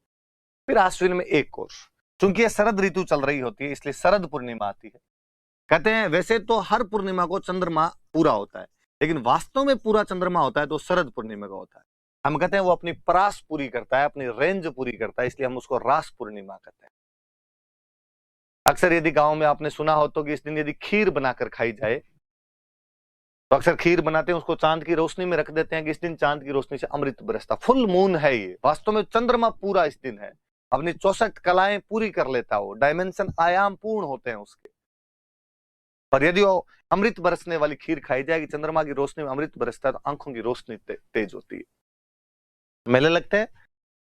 फिर आश्विन में एक और, चूंकि ये शरद ऋतु चल रही होती है इसलिए शरद पूर्णिमा आती है। कहते हैं वैसे तो हर पूर्णिमा को चंद्रमा पूरा होता है, लेकिन वास्तव में पूरा चंद्रमा होता है तो शरद पूर्णिमा का होता है। हम कहते हैं वो अपनी परास पूरी करता है, अपनी रेंज पूरी करता है, इसलिए हम उसको रास पूर्णिमा कहते हैं। अक्सर यदि गांव में आपने सुना हो तो कि इस दिन यदि खीर बनाकर खाई जाए, तो अक्सर खीर बनाते हैं उसको चांद की रोशनी में रख देते हैं कि इस दिन चांद की रोशनी से अमृत बरसता, फुल मून है ये, वास्तव में चंद्रमा पूरा इस दिन है, अपनी 64 कलाएं पूरी कर लेता हो, डायमेंशन आयाम पूर्ण होते हैं उसके। पर यदि वो अमृत बरसने वाली खीर खाई जाएगी, चंद्रमा की रोशनी में अमृत बरसता है तो आंखों की रोशनी तेज होती है। मेले लगते हैं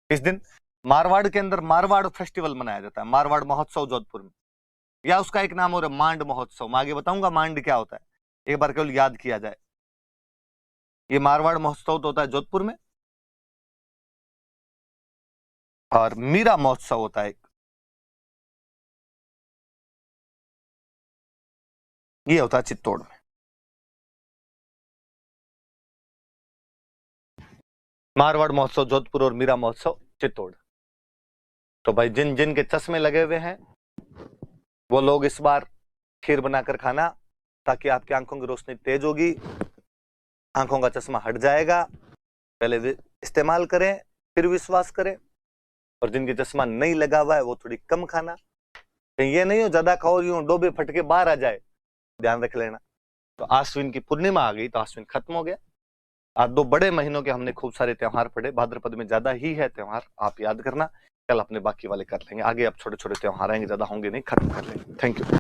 इस दिन। मारवाड़ के अंदर मारवाड़ फेस्टिवल मनाया जाता है, मारवाड़ महोत्सव जोधपुर में, या उसका एक नाम और मांड महोत्सव। मैं आगे बताऊंगा मांड क्या होता है, एक बार केवल याद किया जाए। ये मारवाड़ महोत्सव तो होता है जोधपुर में, और मीरा महोत्सव होता है ये होता है चित्तौड़ में। मारवाड़ महोत्सव जोधपुर और मीरा महोत्सव चित्तौड़। तो भाई जिन जिन के चश्मे लगे हुए हैं वो लोग इस बार खीर बनाकर खाना, ताकि आपकी आंखों की रोशनी तेज होगी, आंखों का चश्मा हट जाएगा। पहले इस्तेमाल करें फिर विश्वास करें। और जिनके चश्मा नहीं लगा हुआ है वो थोड़ी कम खाना, ये नहीं हो ज्यादा खाओ यूं डोबे फटके बाहर आ जाए, ध्यान रख लेना। तो आश्विन की पूर्णिमा आ गई तो आश्विन खत्म हो गया। आज 2 बड़े महीनों के हमने खूब सारे त्योहार पढ़े, भाद्रपद में ज्यादा ही है त्योहार, आप याद करना। कल अपने बाकी वाले कर लेंगे, आगे अब छोटे छोटे त्योहार आएंगे, ज्यादा होंगे नहीं, खत्म कर लेंगे। Thank you.